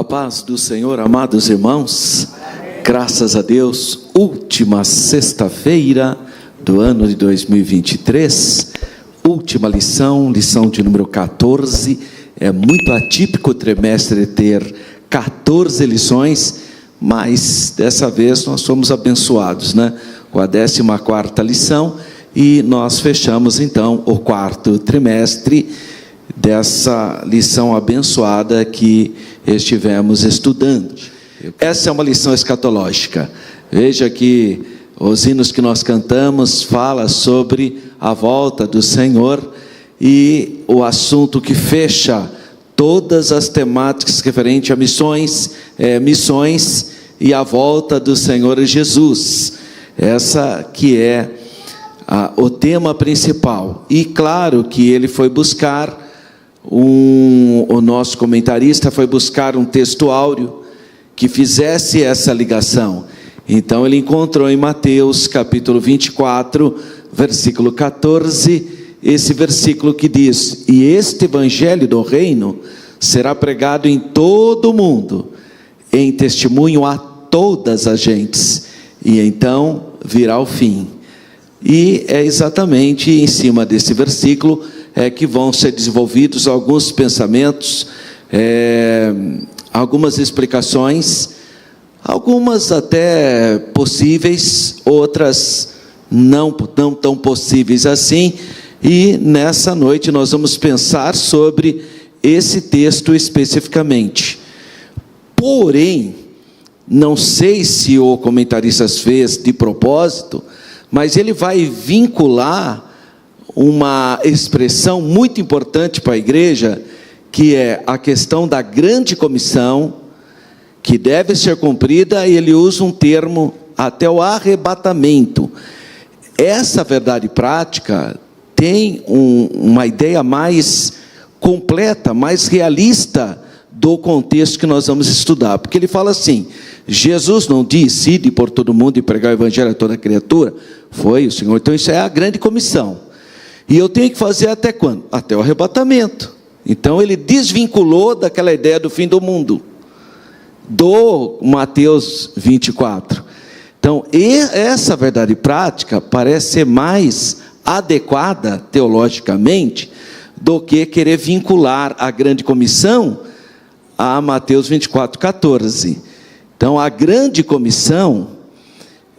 A paz do Senhor, amados irmãos, graças a Deus, última sexta-feira do ano de 2023, última lição de número 14, é muito atípico o trimestre ter 14 lições, mas dessa vez nós fomos abençoados, com a 14ª lição, e nós fechamos então o quarto trimestre dessa lição abençoada que estivemos estudando. Essa é uma lição escatológica. Veja que os hinos que nós cantamos fala sobre a volta do Senhor, e o assunto que fecha todas as temáticas referentes a missões e a volta do Senhor Jesus. Essa que é o tema principal. E claro que ele foi buscar o nosso comentarista foi buscar um texto áureo que fizesse essa ligação. Então ele encontrou em Mateus capítulo 24, versículo 14, esse versículo que diz: e este evangelho do reino será pregado em todo o mundo, em testemunho a todas as gentes, e então virá o fim. E é exatamente em cima desse versículo que vão ser desenvolvidos alguns pensamentos, algumas explicações, algumas até possíveis, outras não tão possíveis assim, e nessa noite nós vamos pensar sobre esse texto especificamente. Porém, não sei se o comentarista fez de propósito, mas ele vai vincular uma expressão muito importante para a igreja, que é a questão da grande comissão, que deve ser cumprida, e ele usa um termo até o arrebatamento. Essa verdade prática tem uma ideia mais completa, mais realista do contexto que nós vamos estudar, porque ele fala assim: Jesus não disse ide por todo mundo e pregar o evangelho a toda criatura? Foi o Senhor. Então isso é a grande comissão. E eu tenho que fazer até quando? Até o arrebatamento. Então ele desvinculou daquela ideia do fim do mundo, do Mateus 24. Então essa verdade prática parece ser mais adequada teologicamente do que querer vincular a grande comissão a Mateus 24, 14. Então a grande comissão,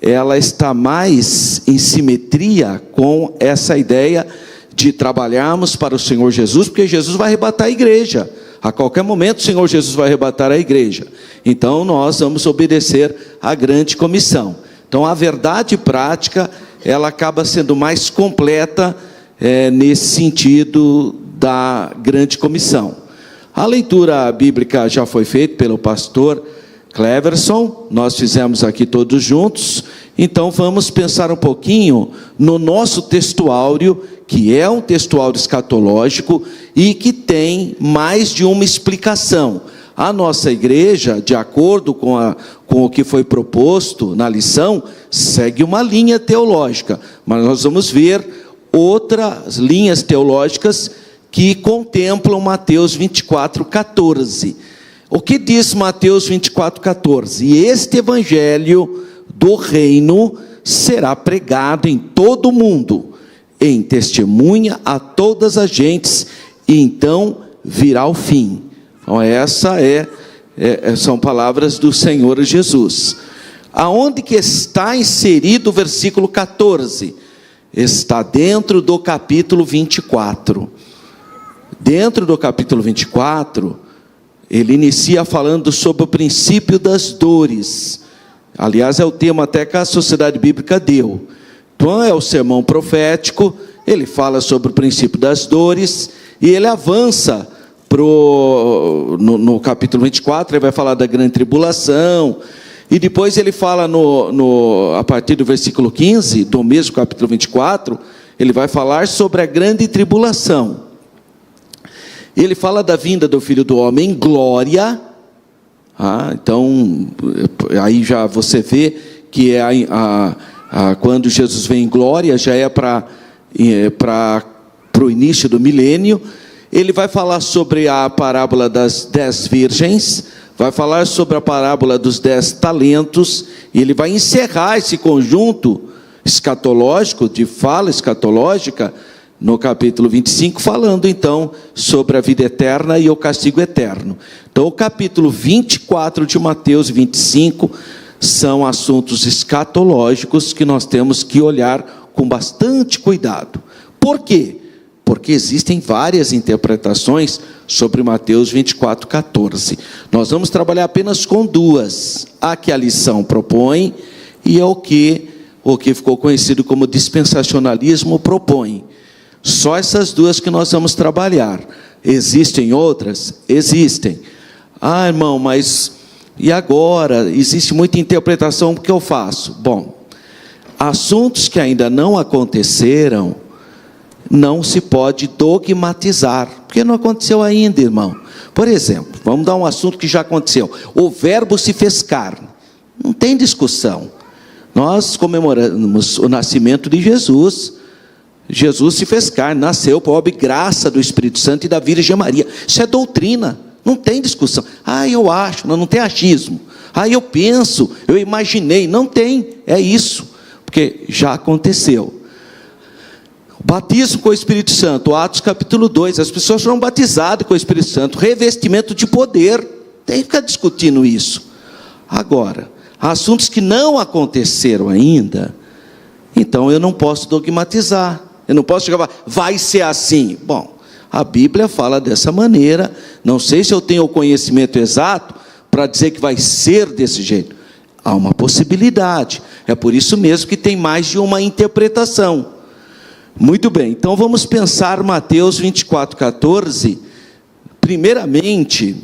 ela está mais em simetria com essa ideia de trabalharmos para o Senhor Jesus, porque Jesus vai arrebatar a igreja. A qualquer momento o Senhor Jesus vai arrebatar a igreja. Então nós vamos obedecer à grande comissão. Então a verdade prática, ela acaba sendo mais completa nesse sentido da grande comissão. A leitura bíblica já foi feita pelo pastor Cleverson, nós fizemos aqui todos juntos. Então vamos pensar um pouquinho no nosso texto áureo, que é um texto áureo escatológico e que tem mais de uma explicação. A nossa igreja, de acordo com o que foi proposto na lição, segue uma linha teológica, mas nós vamos ver outras linhas teológicas que contemplam Mateus 24, 14. O que diz Mateus 24, 14? E este evangelho do reino será pregado em todo o mundo, em testemunha a todas as gentes, e então virá o fim. Então essa são palavras do Senhor Jesus. Aonde que está inserido o versículo 14? Está dentro do capítulo 24. Dentro do capítulo 24, ele inicia falando sobre o princípio das dores. Aliás, é o tema até que a Sociedade Bíblica deu. Então é o sermão profético, ele fala sobre o princípio das dores, e ele avança no capítulo 24, ele vai falar da grande tribulação, e depois ele fala a partir do versículo 15, do mesmo capítulo 24, ele vai falar sobre a grande tribulação. Ele fala da vinda do Filho do Homem em glória. Então, aí já você vê que quando Jesus vem em glória, já é para o início do milênio. Ele vai falar sobre a parábola das 10 virgens, vai falar sobre a parábola dos 10 talentos, e ele vai encerrar esse conjunto escatológico, de fala escatológica, no capítulo 25, falando então sobre a vida eterna e o castigo eterno. Então o capítulo 24 de Mateus 25 são assuntos escatológicos que nós temos que olhar com bastante cuidado. Por quê? Porque existem várias interpretações sobre Mateus 24, 14. Nós vamos trabalhar apenas com duas. A que a lição propõe e o que ficou conhecido como dispensacionalismo propõe. Só essas duas que nós vamos trabalhar. Existem outras? Existem. Ah, irmão, mas e agora? Existe muita interpretação, o que eu faço? Bom, assuntos que ainda não aconteceram, não se pode dogmatizar, porque não aconteceu ainda, irmão. Por exemplo, vamos dar um assunto que já aconteceu. O verbo se fez carne. Não tem discussão. Nós comemoramos o nascimento de Jesus. Jesus se fez carne, nasceu por obra e graça do Espírito Santo e da Virgem Maria. Isso é doutrina, não tem discussão. Ah, eu acho, não tem achismo. Ah, eu penso, eu imaginei. Não tem, é isso, porque já aconteceu. Batismo com o Espírito Santo, Atos capítulo 2, as pessoas foram batizadas com o Espírito Santo, revestimento de poder, tem que ficar discutindo isso. Agora, assuntos que não aconteceram ainda, então eu não posso dogmatizar, eu não posso chegar e falar, vai ser assim. Bom, a Bíblia fala dessa maneira, não sei se eu tenho o conhecimento exato para dizer que vai ser desse jeito. Há uma possibilidade, é por isso mesmo que tem mais de uma interpretação. Muito bem, então vamos pensar Mateus 24, 14, primeiramente,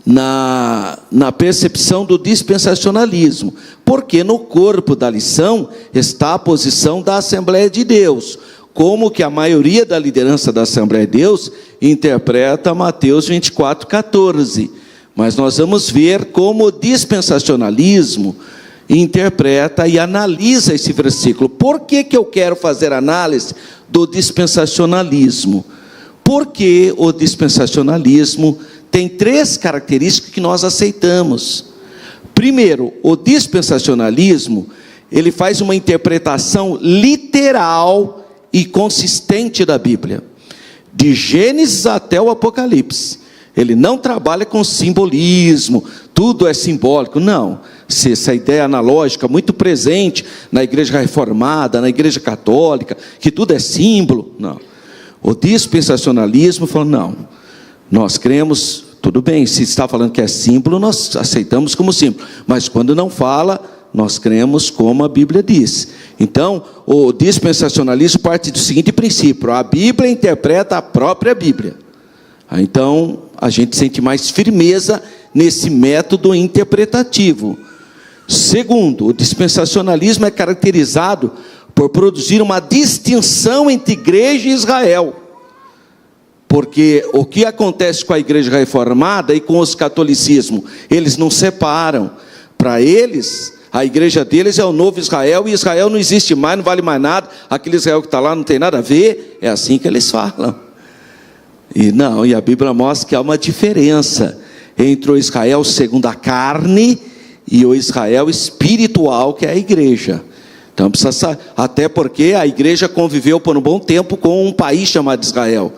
na percepção do dispensacionalismo, porque no corpo da lição está a posição da Assembleia de Deus, como que a maioria da liderança da Assembleia de Deus interpreta Mateus 24, 14, mas nós vamos ver como o dispensacionalismo interpreta e analisa esse versículo. Por que eu quero fazer análise do dispensacionalismo? Porque o dispensacionalismo tem 3 características que nós aceitamos. Primeiro, o dispensacionalismo, ele faz uma interpretação literal e consistente da Bíblia, de Gênesis até o Apocalipse. Ele não trabalha com simbolismo, tudo é simbólico, não. Se essa ideia analógica muito presente na igreja reformada, na igreja católica, que tudo é símbolo, não. O dispensacionalismo falou, não, nós cremos, tudo bem, se está falando que é símbolo, nós aceitamos como símbolo, mas quando não fala, nós cremos como a Bíblia diz. Então, o dispensacionalismo parte do seguinte princípio, a Bíblia interpreta a própria Bíblia. Então, a gente sente mais firmeza nesse método interpretativo. Segundo, o dispensacionalismo é caracterizado por produzir uma distinção entre igreja e Israel. Porque o que acontece com a igreja reformada e com os catolicismos? Eles não separam. Para eles, a igreja deles é o novo Israel, e Israel não existe mais, não vale mais nada, aquele Israel que está lá não tem nada a ver, é assim que eles falam. E a Bíblia mostra que há uma diferença entre o Israel segundo a carne e o Israel espiritual, que é a igreja. Então precisa, até porque a igreja conviveu por um bom tempo com um país chamado Israel,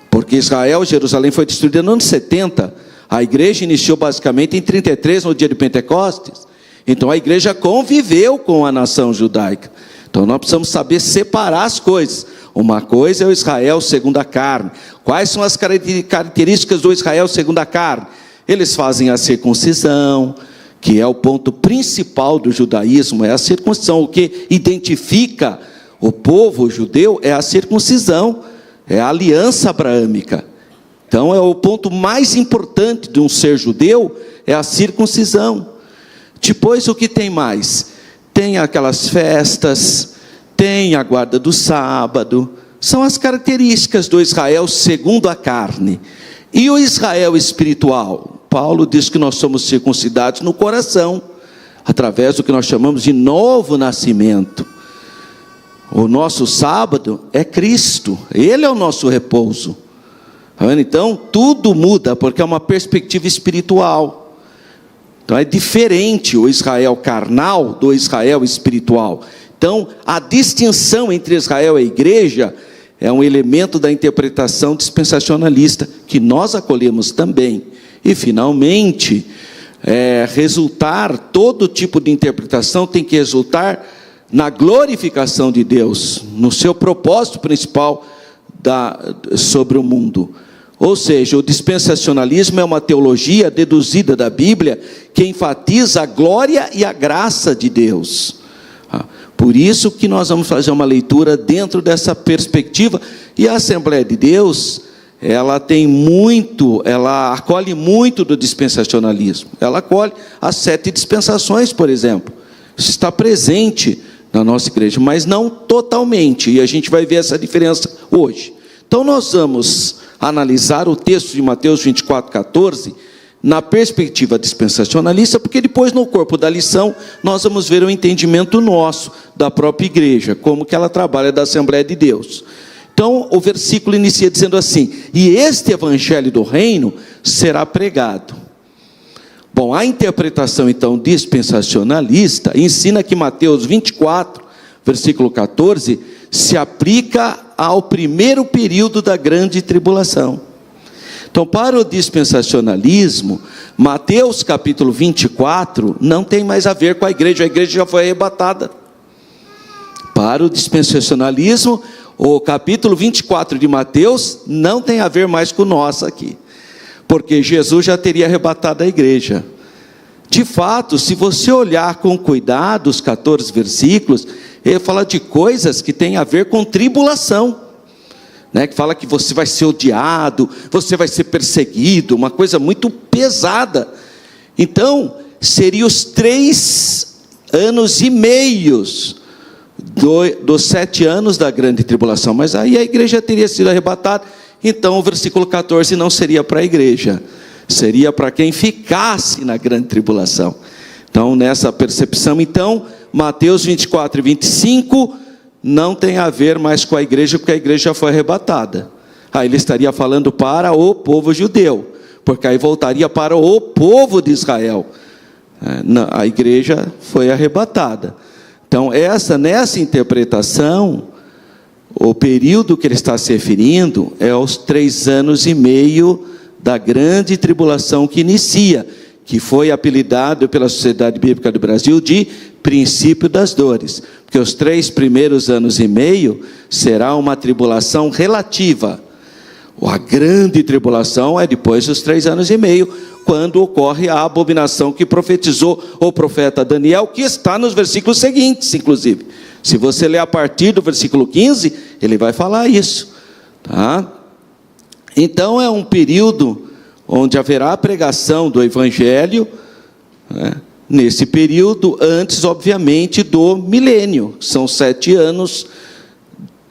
porque Israel, Jerusalém foi destruída no ano 70, a igreja iniciou basicamente em 33, no dia de Pentecostes. Então a igreja conviveu com a nação judaica. Então nós precisamos saber separar as coisas. Uma coisa é o Israel segundo a carne. Quais são as características do Israel segundo a carne? Eles fazem a circuncisão, que é o ponto principal do judaísmo, é a circuncisão. O que identifica o povo judeu é a circuncisão, é a aliança abraâmica. Então é o ponto mais importante de um ser judeu, é a circuncisão. Depois o que tem mais? Tem aquelas festas, tem a guarda do sábado, são as características do Israel segundo a carne. E o Israel espiritual? Paulo diz que nós somos circuncidados no coração, através do que nós chamamos de novo nascimento. O nosso sábado é Cristo, Ele é o nosso repouso. Então, tudo muda, porque é uma perspectiva espiritual. Então, é diferente o Israel carnal do Israel espiritual. Então, a distinção entre Israel e a igreja é um elemento da interpretação dispensacionalista, que nós acolhemos também. E, finalmente, todo tipo de interpretação tem que resultar na glorificação de Deus, no seu propósito principal sobre o mundo. Ou seja, o dispensacionalismo é uma teologia deduzida da Bíblia que enfatiza a glória e a graça de Deus. Por isso que nós vamos fazer uma leitura dentro dessa perspectiva. E a Assembleia de Deus, ela acolhe muito do dispensacionalismo. Ela acolhe as 7 dispensações, por exemplo. Isso está presente na nossa igreja, mas não totalmente. E a gente vai ver essa diferença hoje. Então nós vamos analisar o texto de Mateus 24:14 na perspectiva dispensacionalista, porque depois no corpo da lição nós vamos ver o entendimento nosso da própria igreja, como que ela trabalha da Assembleia de Deus. Então o versículo inicia dizendo assim: e este evangelho do reino será pregado. Bom, a interpretação então dispensacionalista ensina que Mateus 24, versículo 14, se aplica ao primeiro período da grande tribulação. Então, para o dispensacionalismo, Mateus capítulo 24 não tem mais a ver com a igreja já foi arrebatada. Para o dispensacionalismo, o capítulo 24 de Mateus não tem a ver mais com o nosso aqui, porque Jesus já teria arrebatado a igreja. De fato, se você olhar com cuidado os 14 versículos, ele fala de coisas que tem a ver com tribulação, né? Que fala que você vai ser odiado, você vai ser perseguido, uma coisa muito pesada. Então, seriam os 3 anos e meios dos 7 anos da grande tribulação, mas aí a igreja teria sido arrebatada. Então o versículo 14 não seria para a igreja, seria para quem ficasse na grande tribulação. Então, nessa percepção, então, Mateus 24 e 25 não tem a ver mais com a igreja, porque a igreja já foi arrebatada. Aí ele estaria falando para o povo judeu, porque aí voltaria para o povo de Israel. A igreja foi arrebatada. Então, nessa interpretação, o período que ele está se referindo é aos 3 anos e meio da grande tribulação que inicia, que foi apelidado pela Sociedade Bíblica do Brasil de princípio das dores, porque os 3 primeiros anos e meio será uma tribulação relativa. A grande tribulação é depois dos 3 anos e meio, quando ocorre a abominação que profetizou o profeta Daniel, que está nos versículos seguintes, inclusive. Se você ler a partir do versículo 15, ele vai falar isso, tá? Então é um período onde haverá a pregação do evangelho, né? Nesse período, antes, obviamente, do milênio, são 7 anos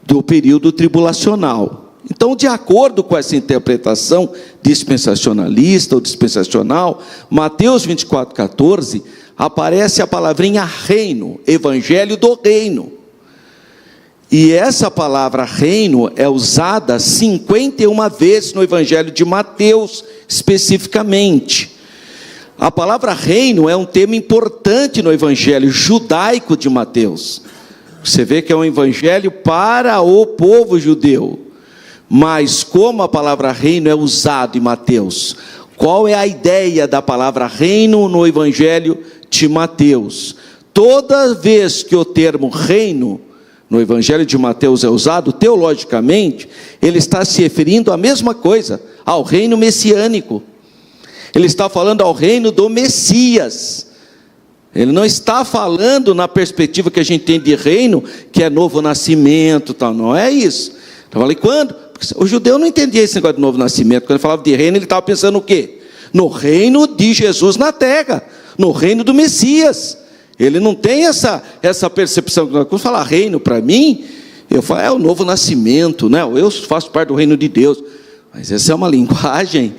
do período tribulacional. Então, de acordo com essa interpretação dispensacionalista ou dispensacional, Mateus 24:14, aparece a palavrinha reino, evangelho do reino. E essa palavra reino é usada 51 vezes no evangelho de Mateus, especificamente. A palavra reino é um tema importante no evangelho judaico de Mateus. Você vê que é um evangelho para o povo judeu. Mas como a palavra reino é usada em Mateus? Qual é a ideia da palavra reino no evangelho de Mateus? Toda vez que o termo reino no evangelho de Mateus é usado, teologicamente, ele está se referindo à mesma coisa, ao reino messiânico. Ele está falando ao reino do Messias. Ele não está falando na perspectiva que a gente tem de reino, que é novo nascimento, tal. Não é isso. Eu falei, quando? O judeu não entendia esse negócio de novo nascimento. Quando ele falava de reino, ele estava pensando no quê? No reino de Jesus na terra, no reino do Messias. Ele não tem essa percepção. Quando falar reino para mim, eu falo, é o novo nascimento, né? Eu faço parte do reino de Deus. Mas essa é uma linguagem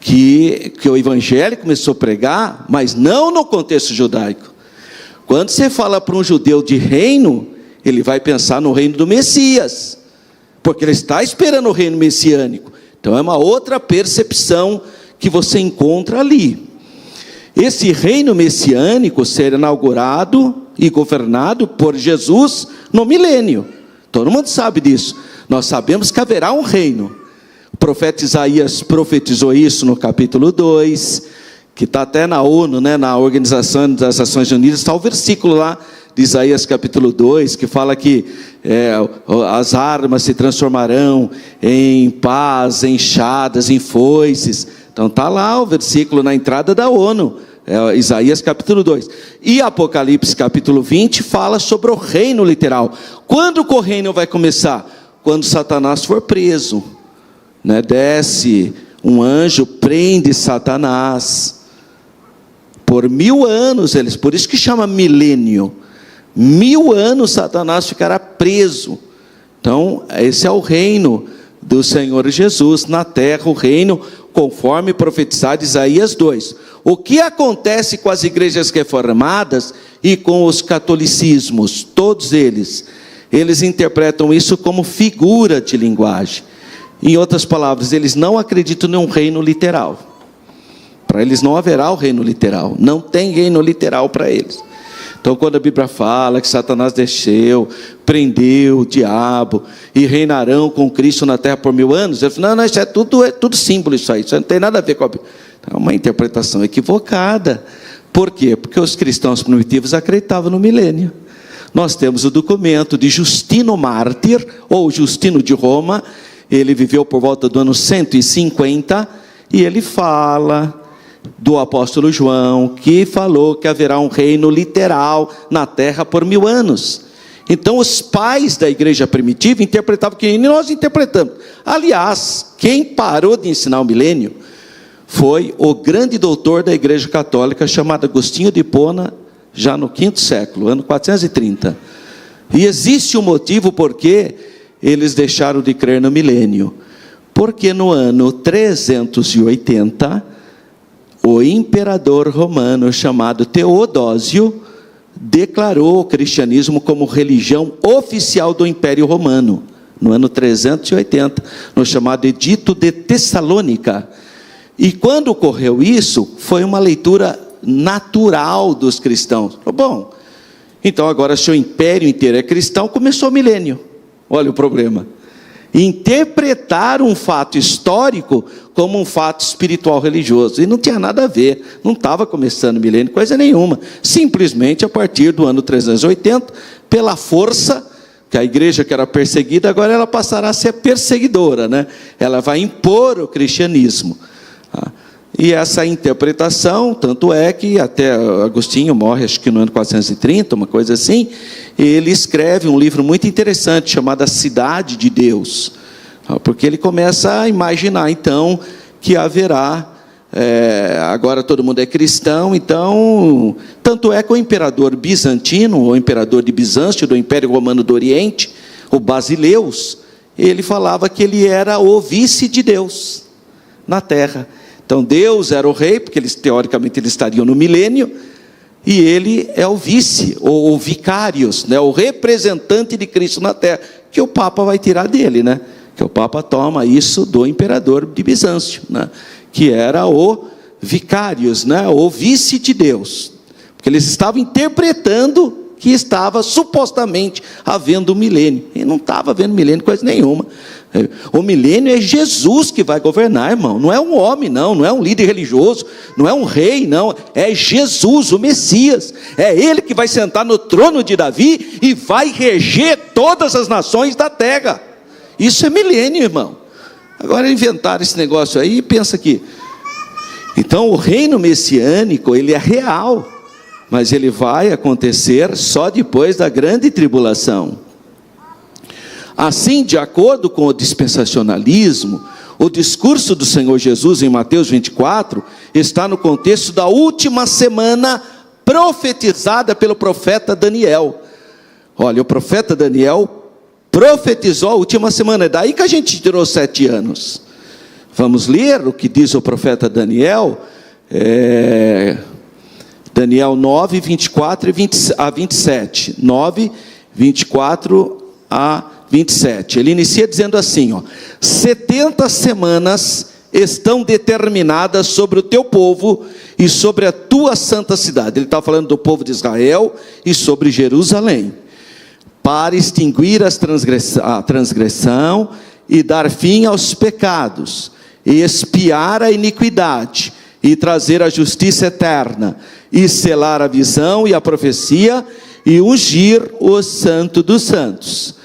que o evangelho começou a pregar, mas não no contexto judaico. Quando você fala para um judeu de reino, ele vai pensar no reino do Messias, porque ele está esperando o reino messiânico. Então é uma outra percepção que você encontra ali. Esse reino messiânico será inaugurado e governado por Jesus no milênio. Todo mundo sabe disso. Nós sabemos que haverá um reino. O profeta Isaías profetizou isso no capítulo 2, que está até na ONU, né, na Organização das Nações Unidas, está o versículo lá de Isaías capítulo 2, que fala que as armas se transformarão em pás, em enxadas, em foices. Então está lá o versículo na entrada da ONU, Isaías capítulo 2. E Apocalipse capítulo 20 fala sobre o reino literal. Quando o reino vai começar? Quando Satanás for preso, né? Desce um anjo, prende Satanás por 1000 anos, por isso que chama milênio. 1000 anos Satanás ficará preso. Então esse é o reino do Senhor Jesus na terra, o reino conforme profetizado Isaías 2. O que acontece com as igrejas reformadas e com os catolicismos? Todos eles interpretam isso como figura de linguagem. Em outras palavras, eles não acreditam em um reino literal. Para eles não haverá o reino literal, não tem reino literal para eles. Então quando a Bíblia fala que Satanás desceu, prendeu o diabo e reinarão com Cristo na terra por 1000 anos, ele falou, não, isso é tudo símbolo, isso não tem nada a ver com a Bíblia. É uma interpretação equivocada. Por quê? Porque os cristãos primitivos acreditavam no milênio. Nós temos o documento de Justino Mártir, ou Justino de Roma. Ele viveu por volta do ano 150, e ele fala do apóstolo João, que falou que haverá um reino literal na terra por 1000 anos. Então os pais da igreja primitiva interpretavam que nós interpretamos. Aliás, quem parou de ensinar o milênio foi o grande doutor da igreja católica, chamado Agostinho de Hipona, já no 5º século, ano 430. E existe um motivo por que eles deixaram de crer no milênio. Porque no ano 380, o imperador romano chamado Teodósio declarou o cristianismo como religião oficial do Império Romano, no ano 380, no chamado Edito de Tessalônica. E quando ocorreu isso, foi uma leitura natural dos cristãos. Bom, então agora se o império inteiro é cristão, começou o milênio. Olha o problema. Interpretar um fato histórico como um fato espiritual religioso, e não tinha nada a ver, não estava começando o milênio, coisa nenhuma, simplesmente a partir do ano 380, pela força, que a igreja que era perseguida, agora ela passará a ser perseguidora, né? Ela vai impor o cristianismo, e essa interpretação, tanto é que até Agostinho morre, acho que no ano 430, uma coisa assim, ele escreve um livro muito interessante, chamado A Cidade de Deus, porque ele começa a imaginar, então, que haverá, agora todo mundo é cristão, então, tanto é que o imperador bizantino, o imperador de Bizâncio, do Império Romano do Oriente, o Basileus, ele falava que ele era o vice de Deus na terra. Então Deus era o rei, porque teoricamente eles estariam no milênio, e ele é o vice, ou vicários, né, o representante de Cristo na terra, que o Papa vai tirar dele, né? Que o Papa toma isso do imperador de Bizâncio, né? Que era o vicários, né? O vice de Deus, porque eles estavam interpretando que estava supostamente havendo um milênio, e não estava havendo milênio coisa nenhuma. O milênio é Jesus que vai governar, irmão, não é um homem, não é um líder religioso, não é um rei, não, é Jesus, o Messias, é ele que vai sentar no trono de Davi e vai reger todas as nações da terra. Isso é milênio, irmão. Agora inventaram esse negócio aí e pensa que, então o reino messiânico, ele é real, mas ele vai acontecer só depois da grande tribulação. Assim, de acordo com o dispensacionalismo, o discurso do Senhor Jesus em Mateus 24 está no contexto da última semana profetizada pelo profeta Daniel. Olha, o profeta Daniel profetizou a última semana, é daí que a gente tirou 7 anos. Vamos ler o que diz o profeta Daniel, Daniel 9, 24 a 27, 9, 24 a 27. Ele inicia dizendo assim, 70 semanas estão determinadas sobre o teu povo e sobre a tua santa cidade. Ele está falando do povo de Israel e sobre Jerusalém, para extinguir a transgressão e dar fim aos pecados, e expiar a iniquidade, e trazer a justiça eterna, e selar a visão e a profecia, e ungir o santo dos santos.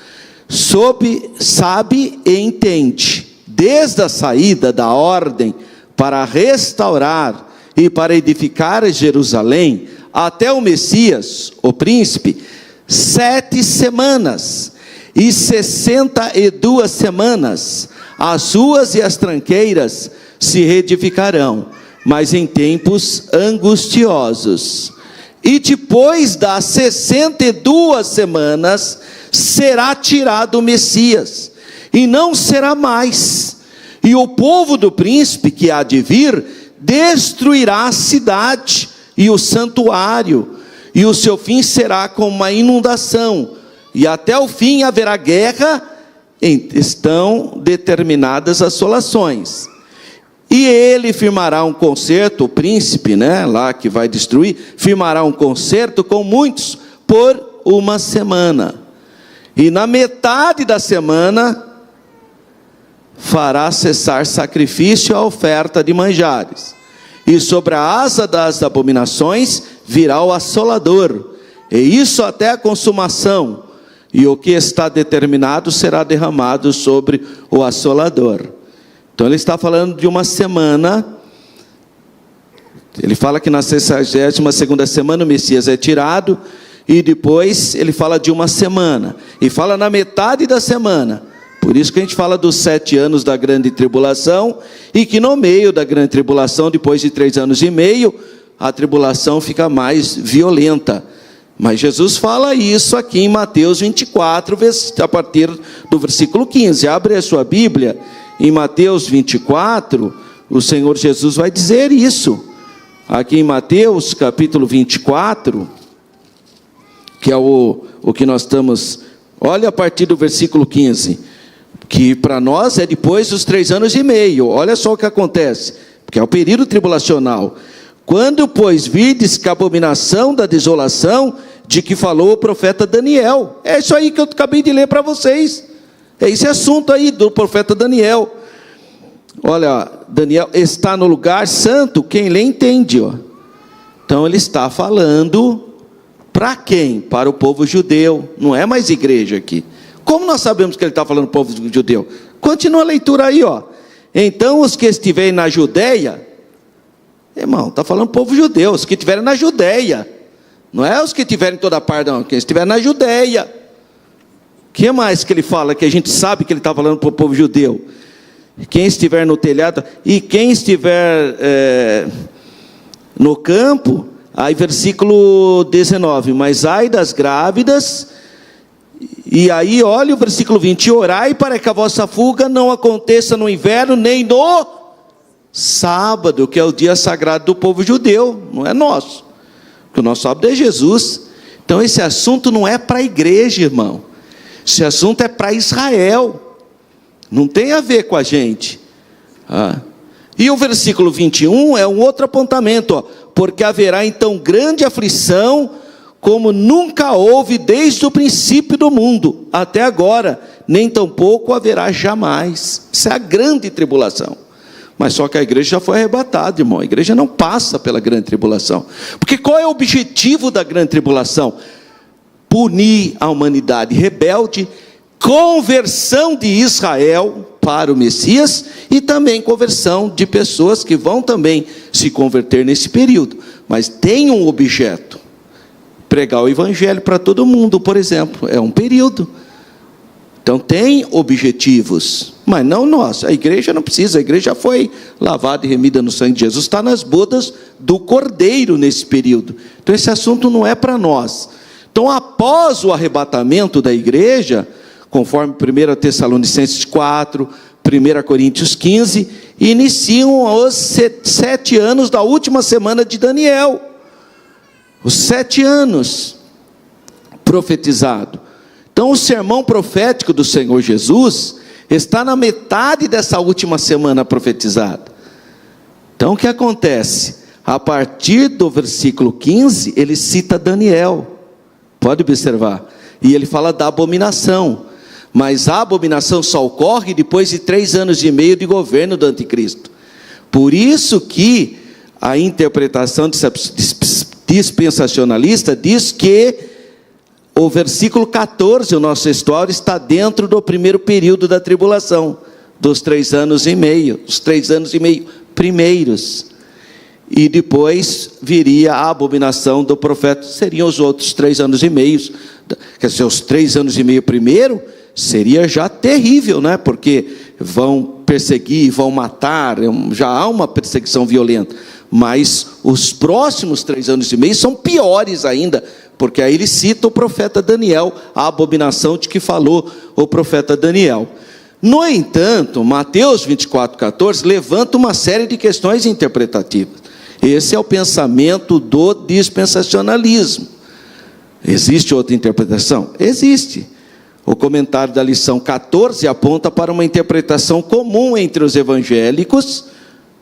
Sabe e entende, desde a saída da ordem para restaurar e para edificar Jerusalém, até o Messias, o príncipe, 7 semanas e 62 semanas, as ruas e as tranqueiras se reedificarão, mas em tempos angustiosos. E depois das 62 semanas, será tirado o Messias, e não será mais. E o povo do príncipe que há de vir, destruirá a cidade e o santuário, e o seu fim será como uma inundação, e até o fim haverá guerra, estão determinadas assolações. E ele firmará um concerto, o príncipe, lá que vai destruir, firmará um concerto com muitos por uma semana. E na metade da semana, fará cessar sacrifício a oferta de manjares. E sobre a asa das abominações virá o assolador, e isso até a consumação. E o que está determinado será derramado sobre o assolador. Então ele está falando de uma semana. Ele fala que na 62ª semana o Messias é tirado, e depois ele fala de uma semana, e fala na metade da semana. Por isso que a gente fala dos 7 anos da grande tribulação, e que no meio da grande tribulação, depois de 3 anos e meio, a tribulação fica mais violenta. Mas Jesus fala isso aqui em Mateus 24, a partir do versículo 15. Abre a sua Bíblia, em Mateus 24, o Senhor Jesus vai dizer isso. Aqui em Mateus capítulo 24, que é o que nós estamos... Olha a partir do versículo 15, que para nós é depois dos 3 anos e meio. Olha só o que acontece, porque é o período tribulacional. Quando, pois, vides que a abominação da desolação de que falou o profeta Daniel, é isso aí que eu acabei de ler para vocês, é esse assunto aí do profeta Daniel. Olha, Daniel está no lugar santo, quem lê entende. Então ele está falando para quem? Para o povo judeu, não é mais igreja aqui. Como nós sabemos que ele está falando para o povo judeu? Continua a leitura aí, Então os que estiverem na Judeia, irmão, está falando povo judeu, os que estiverem na Judeia, não é os que estiverem em toda parte, não, quem estiver na Judeia. O que mais que ele fala, que a gente sabe que ele está falando para o povo judeu? Quem estiver no telhado, e quem estiver no campo, aí versículo 19, mas ai das grávidas, e aí olha o versículo 20, orai para que a vossa fuga não aconteça no inverno, nem no sábado, que é o dia sagrado do povo judeu, não é nosso, porque o nosso sábado é Jesus. Então esse assunto não é para a igreja, irmão, esse assunto é para Israel, não tem a ver com a gente. E o versículo 21 é um outro apontamento, porque haverá então grande aflição, como nunca houve desde o princípio do mundo até agora, nem tampouco haverá jamais. Isso é a grande tribulação. Mas só que a igreja já foi arrebatada, irmão. A igreja não passa pela grande tribulação. Porque qual é o objetivo da grande tribulação? Punir a humanidade rebelde, conversão de Israel para o Messias, e também conversão de pessoas que vão também se converter nesse período. Mas tem um objeto: pregar o evangelho para todo mundo, por exemplo. É um período. Então tem objetivos, mas não nós. A igreja não precisa, a igreja foi lavada e remida no sangue de Jesus, está nas bodas do Cordeiro nesse período. Então esse assunto não é para nós. Então após o arrebatamento da igreja, conforme 1 Tessalonicenses 4, 1 Coríntios 15, iniciam os 7 anos da última semana de Daniel. Os 7 anos profetizado. Então o sermão profético do Senhor Jesus está na metade dessa última semana profetizada. Então o que acontece? A partir do versículo 15, ele cita Daniel, pode observar, e ele fala da abominação, mas a abominação só ocorre depois de 3 anos e meio de governo do anticristo. Por isso que a interpretação dispensacionalista diz que o versículo 14, o nosso história, está dentro do primeiro período da tribulação, dos 3 anos e meio, os 3 anos e meio primeiros, e depois viria a abominação do profeta, seriam os outros 3 anos e meio, quer dizer, os 3 anos e meio primeiro, seria já terrível, né? Porque vão perseguir, vão matar, já há uma perseguição violenta, mas os próximos 3 anos e meio são piores ainda, porque aí ele cita o profeta Daniel, a abominação de que falou o profeta Daniel. No entanto, Mateus 24:14 levanta uma série de questões interpretativas. Esse é o pensamento do dispensacionalismo. Existe outra interpretação? Existe. O comentário da lição 14 aponta para uma interpretação comum entre os evangélicos,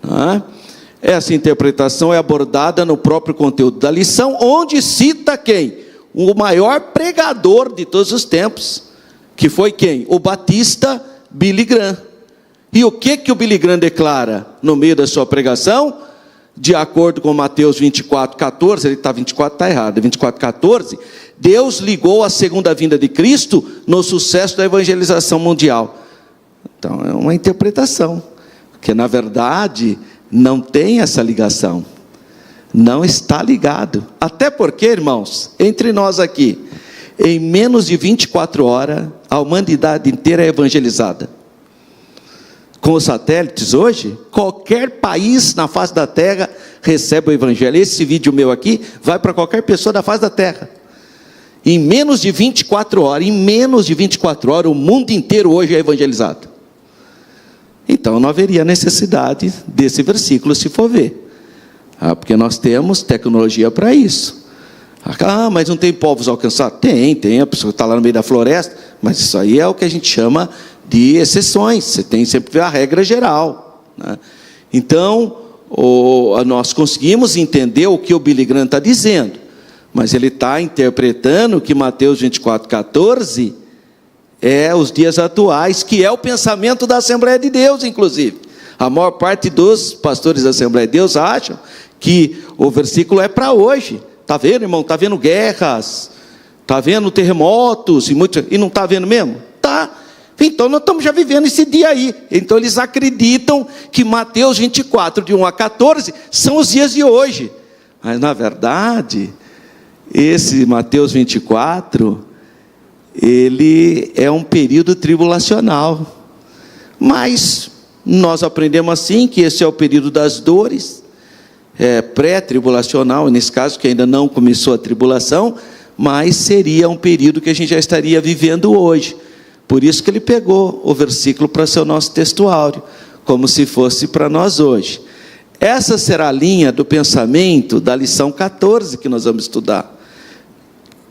né? Essa interpretação é abordada no próprio conteúdo da lição, onde cita quem? O maior pregador de todos os tempos, que foi quem? O batista Billy Graham. E o que o Billy Graham declara no meio da sua pregação? De acordo com Mateus 24:14, ele está 24, está errado, 24:14, Deus ligou a segunda vinda de Cristo no sucesso da evangelização mundial. Então é uma interpretação, porque na verdade não tem essa ligação, não está ligado, até porque, irmãos, entre nós aqui, em menos de 24 horas, a humanidade inteira é evangelizada. Com os satélites hoje, qualquer país na face da terra recebe o evangelho. Esse vídeo meu aqui vai para qualquer pessoa da face da terra. Em menos de 24 horas, o mundo inteiro hoje é evangelizado. Então não haveria necessidade desse versículo se for ver. Porque nós temos tecnologia para isso. Mas não tem povos alcançados? Tem, a pessoa está lá no meio da floresta, mas isso aí é o que a gente chama de exceções, você tem sempre a regra geral, né? Então, nós conseguimos entender o que o Billy Graham está dizendo, mas ele está interpretando que Mateus 24:14 é os dias atuais, que é o pensamento da Assembleia de Deus, inclusive. A maior parte dos pastores da Assembleia de Deus acham que o versículo é para hoje. Está vendo, irmão? Está vendo guerras, está vendo terremotos, e não está vendo mesmo? Está. Então nós estamos já vivendo esse dia aí. Então eles acreditam que Mateus 24, de 1 a 14, são os dias de hoje. Mas na verdade, esse Mateus 24, ele é um período tribulacional. Mas nós aprendemos assim, que esse é o período das dores, pré-tribulacional, nesse caso, que ainda não começou a tribulação, mas seria um período que a gente já estaria vivendo hoje. Por isso que ele pegou o versículo para ser o nosso textuário, como se fosse para nós hoje. Essa será a linha do pensamento da lição 14 que nós vamos estudar.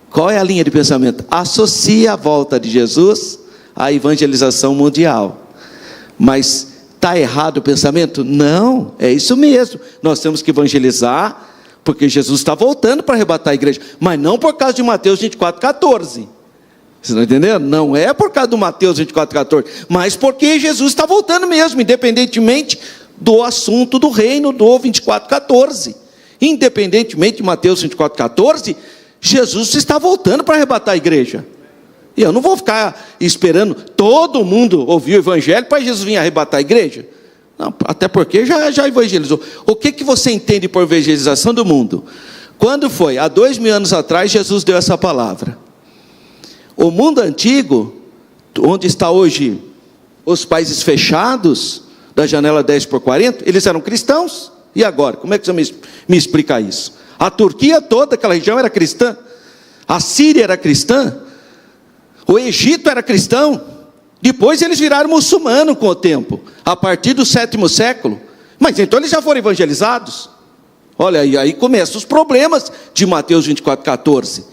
Qual é a linha de pensamento? Associa a volta de Jesus à evangelização mundial. Mas está errado o pensamento? Não, é isso mesmo. Nós temos que evangelizar, porque Jesus está voltando para arrebatar a igreja, mas não por causa de Mateus 24:14. Vocês estão entendendo? Não é por causa do Mateus 24:14, mas porque Jesus está voltando mesmo, independentemente do assunto do reino do 24:14. Independentemente de Mateus 24:14, Jesus está voltando para arrebatar a igreja. E eu não vou ficar esperando todo mundo ouvir o evangelho para Jesus vir arrebatar a igreja. Não, até porque já evangelizou. O que você entende por evangelização do mundo? Quando foi? Há 2000 anos atrás, Jesus deu essa palavra. O mundo antigo, onde está hoje os países fechados, da janela 10x40, eles eram cristãos. E agora? Como é que você me explica isso? A Turquia toda, aquela região era cristã. A Síria era cristã. O Egito era cristão. Depois eles viraram muçulmanos com o tempo, a partir do 7º século. Mas então eles já foram evangelizados. Olha, e aí começam os problemas de Mateus 24:14.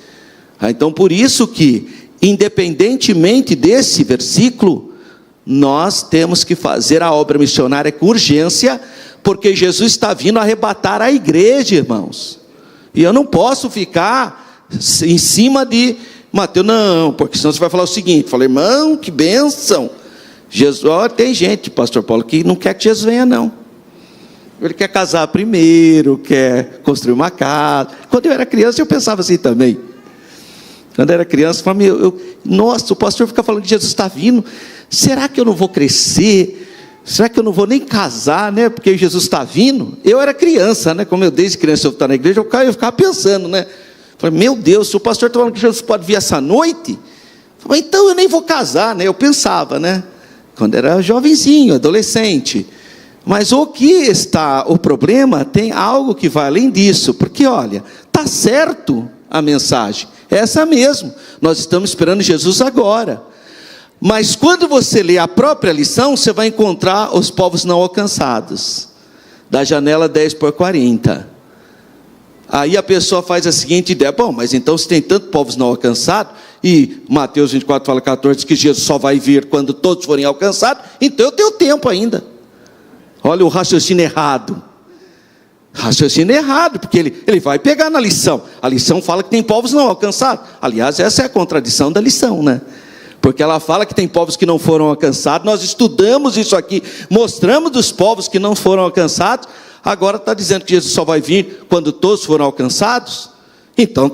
Então por isso que independentemente desse versículo, nós temos que fazer a obra missionária com urgência, porque Jesus está vindo arrebatar a igreja, irmãos. E eu não posso ficar em cima de Mateus, não, porque senão você vai falar o seguinte, falei, irmão, que bênção. Jesus, ó, tem gente, pastor Paulo, que não quer que Jesus venha, não. Ele quer casar primeiro, quer construir uma casa. Quando eu era criança, eu pensava assim também. Quando eu era criança, eu falava, nossa, o pastor fica falando que Jesus está vindo. Será que eu não vou crescer? Será que eu não vou nem casar, né? Porque Jesus está vindo. Eu era criança, né? Como eu desde criança eu estava na igreja, eu ficava pensando, né? Falei, meu Deus, se o pastor está falando que Jesus pode vir essa noite, falei, então eu nem vou casar, né? Eu pensava, né? Quando era jovenzinho, adolescente. Mas o problema tem algo que vai além disso, porque olha, está certo a mensagem, é essa mesmo, nós estamos esperando Jesus agora, mas quando você lê a própria lição, você vai encontrar os povos não alcançados, da janela 10:40, aí a pessoa faz a seguinte ideia, bom, mas então se tem tantos povos não alcançados, e Mateus 24:14, que Jesus só vai vir quando todos forem alcançados, então eu tenho tempo ainda. Olha o raciocínio errado. Raciocínio errado, porque ele vai pegar na lição. A lição fala que tem povos não alcançados. Aliás, essa é a contradição da lição, né? Porque ela fala que tem povos que não foram alcançados. Nós estudamos isso aqui, mostramos dos povos que não foram alcançados. Agora está dizendo que Jesus só vai vir quando todos foram alcançados. Então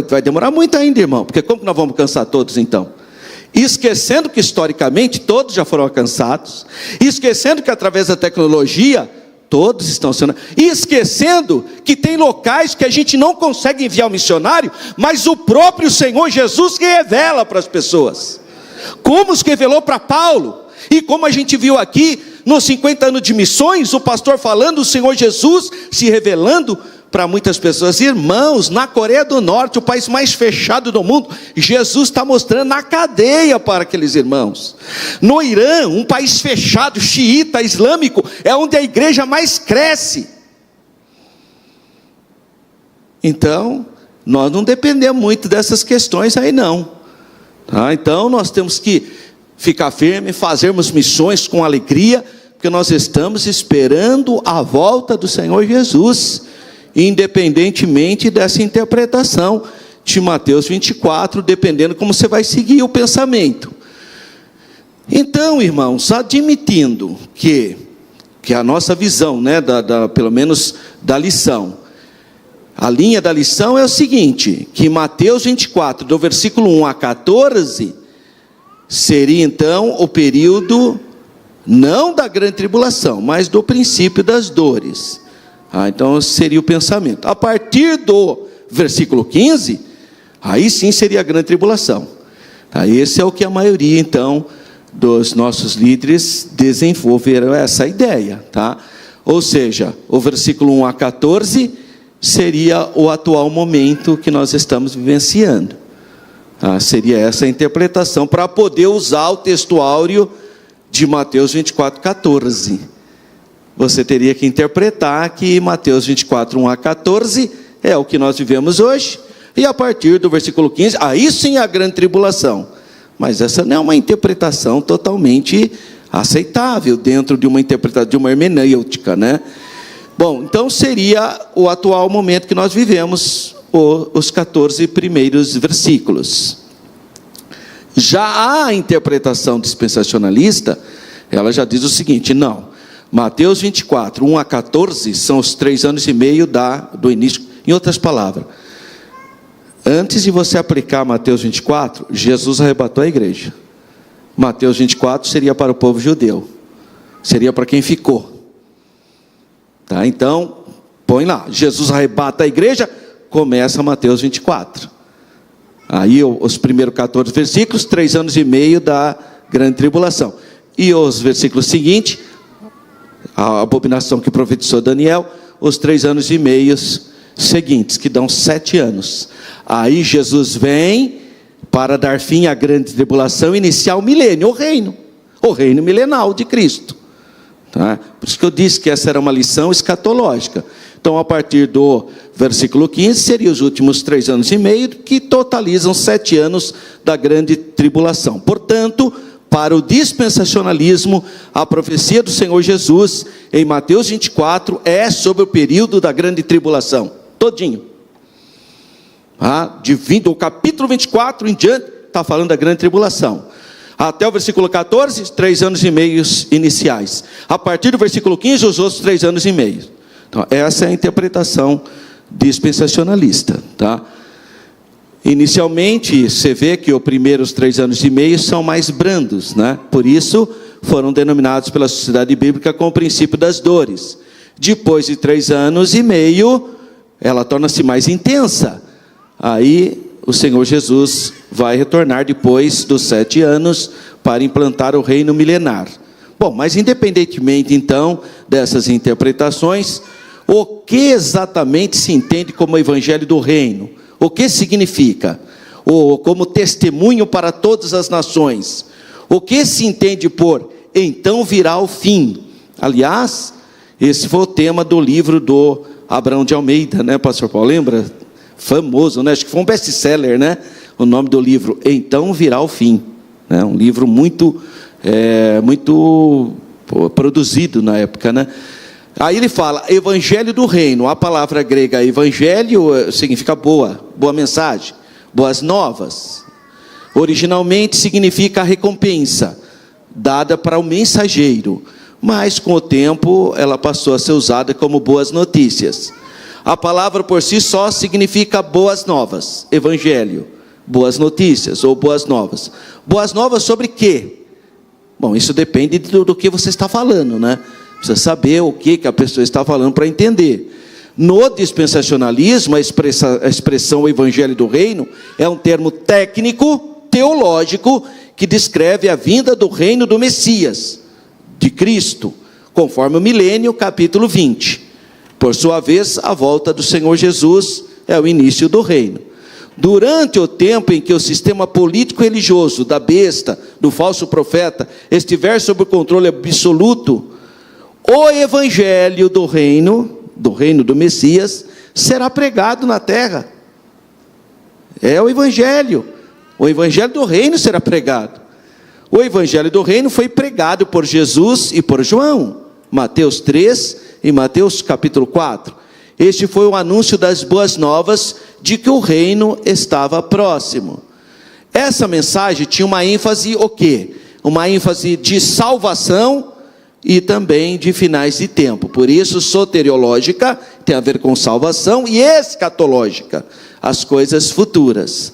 vai demorar muito ainda, irmão. Porque como que nós vamos alcançar todos então? Esquecendo que historicamente todos já foram alcançados, esquecendo que através da tecnologia todos estão sendo, e esquecendo que tem locais que a gente não consegue enviar o missionário, mas o próprio Senhor Jesus que revela para as pessoas, como os revelou para Paulo, e como a gente viu aqui nos 50 anos de missões, o pastor falando, o Senhor Jesus se revelando para muitas pessoas. Irmãos, na Coreia do Norte, o país mais fechado do mundo, Jesus está mostrando na cadeia para aqueles irmãos. No Irã, um país fechado, xiita, islâmico, é onde a igreja mais cresce. Então, nós não dependemos muito dessas questões aí não, tá? Então nós temos que ficar firme, fazermos missões com alegria, porque nós estamos esperando a volta do Senhor Jesus, independentemente dessa interpretação de Mateus 24, dependendo como você vai seguir o pensamento. Então, irmãos, admitindo que a nossa visão, né, pelo menos da lição, a linha da lição é o seguinte, que Mateus 24, do versículo 1 a 14, seria então o período, não da grande tribulação, mas do princípio das dores. Então seria o pensamento. A partir do versículo 15, aí sim seria a grande tribulação. Esse é o que a maioria então dos nossos líderes desenvolveram essa ideia, tá? Ou seja, o versículo 1 a 14 seria o atual momento que nós estamos vivenciando. Seria essa a interpretação para poder usar o texto áureo de Mateus 24:14. Você teria que interpretar que Mateus 24, 1 a 14 é o que nós vivemos hoje, e a partir do versículo 15, aí sim a grande tribulação. Mas essa não é uma interpretação totalmente aceitável dentro de uma interpretação, de uma hermenêutica, né? Bom, então seria o atual momento que nós vivemos, os 14 primeiros versículos. Já a interpretação dispensacionalista, ela já diz o seguinte, não, Mateus 24, 1 a 14, são os 3 anos e meio do início. Em outras palavras, antes de você aplicar Mateus 24, Jesus arrebatou a igreja. Mateus 24 seria para o povo judeu, seria para quem ficou. Tá? Então, põe lá, Jesus arrebata a igreja, começa Mateus 24. Aí os primeiros 14 versículos, 3 anos e meio da grande tribulação. E os versículos seguintes, a abominação que profetizou Daniel, os 3 anos e meio seguintes, que dão 7 anos. Aí Jesus vem para dar fim à grande tribulação, iniciar o milênio, o reino milenal de Cristo. Tá? Por isso que eu disse que essa era uma lição escatológica. Então, a partir do versículo 15, seriam os últimos 3 anos e meio, que totalizam 7 anos da grande tribulação. Portanto, para o dispensacionalismo, a profecia do Senhor Jesus, em Mateus 24, é sobre o período da grande tribulação, todinho. Do capítulo 24 em diante, está falando da grande tribulação. Até o versículo 14, 3 anos e meio iniciais. A partir do versículo 15, os outros 3 anos e meio. Então, essa é a interpretação dispensacionalista, tá? Inicialmente, você vê que os primeiros 3 anos e meio são mais brandos, né? Por isso, foram denominados pela Sociedade Bíblica com o princípio das dores. Depois de 3 anos e meio, ela torna-se mais intensa. Aí, o Senhor Jesus vai retornar depois dos 7 anos para implantar o reino milenar. Bom, mas independentemente, então, dessas interpretações, o que exatamente se entende como o Evangelho do Reino? O que significa? Ou como testemunho para todas as nações? O que se entende por então virá o fim? Aliás, esse foi o tema do livro do Abraão de Almeida, né, pastor Paulo? Lembra? Famoso, né? Acho que foi um best-seller, né? O nome do livro, Então Virá o Fim. É um livro muito produzido na época, né? Aí ele fala, Evangelho do Reino. A palavra grega evangelho significa boa mensagem, boas novas. Originalmente significa recompensa, dada para o mensageiro. Mas com o tempo ela passou a ser usada como boas notícias. A palavra por si só significa boas novas, evangelho, boas notícias ou boas novas. Boas novas sobre quê? Bom, isso depende do que você está falando, né? Precisa saber o que a pessoa está falando para entender. No dispensacionalismo, a expressão Evangelho do Reino é um termo técnico, teológico, que descreve a vinda do reino do Messias, de Cristo, conforme o milênio, capítulo 20. Por sua vez, a volta do Senhor Jesus é o início do reino. Durante o tempo em que o sistema político-religioso da besta, do falso profeta, estiver sob o controle absoluto, o evangelho do reino do Messias, será pregado na terra. É o evangelho do reino será pregado. O evangelho do reino foi pregado por Jesus e por João, Mateus 3 e Mateus capítulo 4. Este foi o anúncio das boas novas de que o reino estava próximo. Essa mensagem tinha uma ênfase o quê? Uma ênfase de salvação e também de finais de tempo. Por isso, soteriológica tem a ver com salvação e escatológica, as coisas futuras.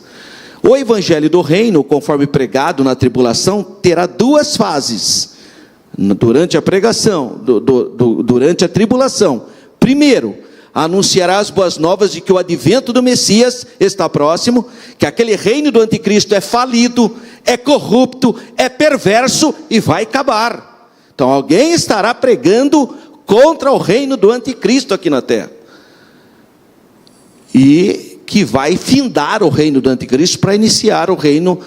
O evangelho do reino, conforme pregado na tribulação, terá 2 fases. Durante a pregação, durante a tribulação. Primeiro, anunciará as boas novas de que o advento do Messias está próximo, que aquele reino do anticristo é falido, é corrupto, é perverso e vai acabar. Então alguém estará pregando contra o reino do anticristo aqui na terra. E que vai findar o reino do anticristo para iniciar o reino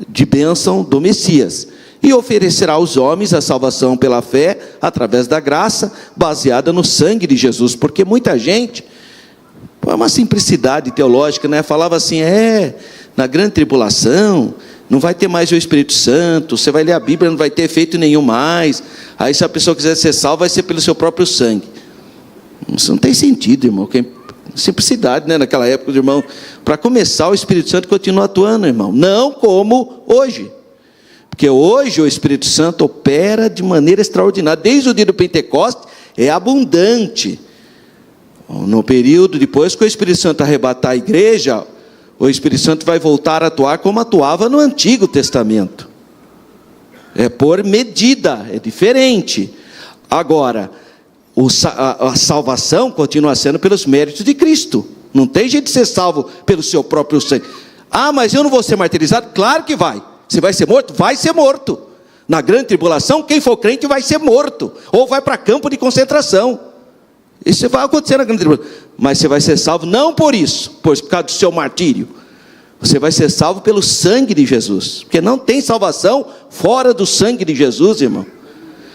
de bênção do Messias. E oferecerá aos homens a salvação pela fé, através da graça, baseada no sangue de Jesus. Porque muita gente, é uma simplicidade teológica, né? Falava assim, na grande tribulação, não vai ter mais o Espírito Santo, você vai ler a Bíblia, não vai ter efeito nenhum mais. Aí se a pessoa quiser ser salva, vai ser pelo seu próprio sangue. Isso não tem sentido, irmão. Simplicidade, né? Naquela época, irmão, para começar, o Espírito Santo continua atuando, irmão. Não como hoje. Porque hoje o Espírito Santo opera de maneira extraordinária. Desde o dia do Pentecostes, é abundante. No período depois que o Espírito Santo arrebatar a igreja, o Espírito Santo vai voltar a atuar como atuava no Antigo Testamento. É por medida, é diferente. Agora, a salvação continua sendo pelos méritos de Cristo. Não tem jeito de ser salvo pelo seu próprio sangue. Mas eu não vou ser martirizado? Claro que vai. Você vai ser morto? Vai ser morto. Na grande tribulação, quem for crente vai ser morto. Ou vai para campo de concentração. Isso vai acontecer na grande tribulação. Mas você vai ser salvo não por isso, por causa do seu martírio. Você vai ser salvo pelo sangue de Jesus. Porque não tem salvação fora do sangue de Jesus, irmão.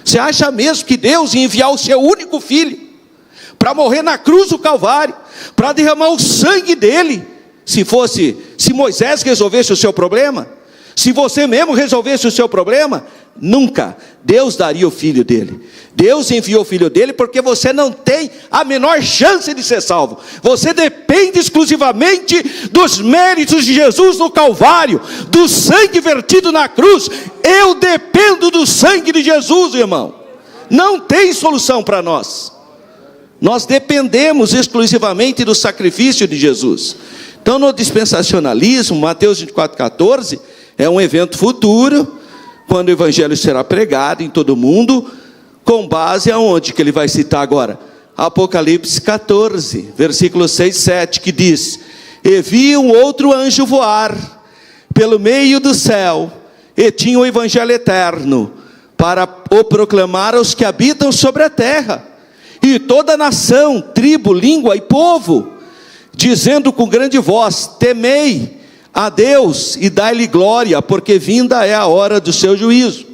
Você acha mesmo que Deus ia enviar o seu único filho para morrer na cruz do Calvário, para derramar o sangue dele. Se Moisés resolvesse o seu problema, se você mesmo resolvesse o seu problema, nunca Deus daria o filho dele. Deus enviou o filho dele porque você não tem a menor chance de ser salvo. Você depende exclusivamente dos méritos de Jesus no Calvário, do sangue vertido na cruz. Eu dependo do sangue de Jesus, irmão. Não tem solução para nós. Nós dependemos exclusivamente do sacrifício de Jesus. Então, no dispensacionalismo, Mateus 24,14, é um evento futuro, quando o evangelho será pregado em todo mundo, com base aonde que ele vai citar agora? Apocalipse 14, versículos 6 e 7, que diz: e vi um outro anjo voar pelo meio do céu, e tinha o evangelho eterno, para o proclamar aos que habitam sobre a terra, e toda nação, tribo, língua e povo, dizendo com grande voz: temei a Deus e dai-lhe glória, porque vinda é a hora do seu juízo.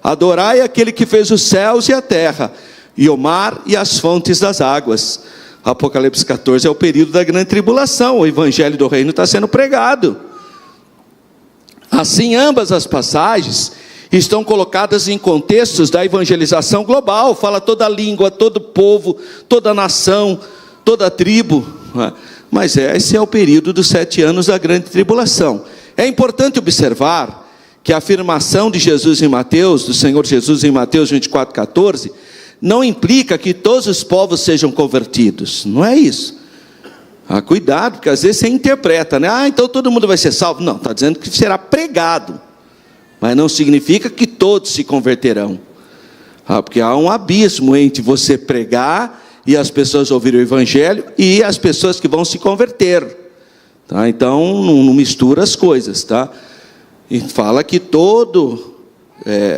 Adorai aquele que fez os céus e a terra, e o mar e as fontes das águas. Apocalipse 14 é o período da grande tribulação. O evangelho do reino está sendo pregado. Assim, ambas as passagens estão colocadas em contextos da evangelização global. Fala toda língua, todo povo, toda nação, toda tribo. Mas esse é o período dos 7 anos da grande tribulação. É importante observar que a afirmação de Jesus em Mateus, do Senhor Jesus em Mateus 24,14, não implica que todos os povos sejam convertidos. Não é isso. Cuidado, porque às vezes você interpreta, né? Então todo mundo vai ser salvo. Não, está dizendo que será pregado. Mas não significa que todos se converterão. Porque há um abismo entre você pregar e as pessoas ouvirem o evangelho e as pessoas que vão se converter. Tá? Então não mistura as coisas, tá? E fala que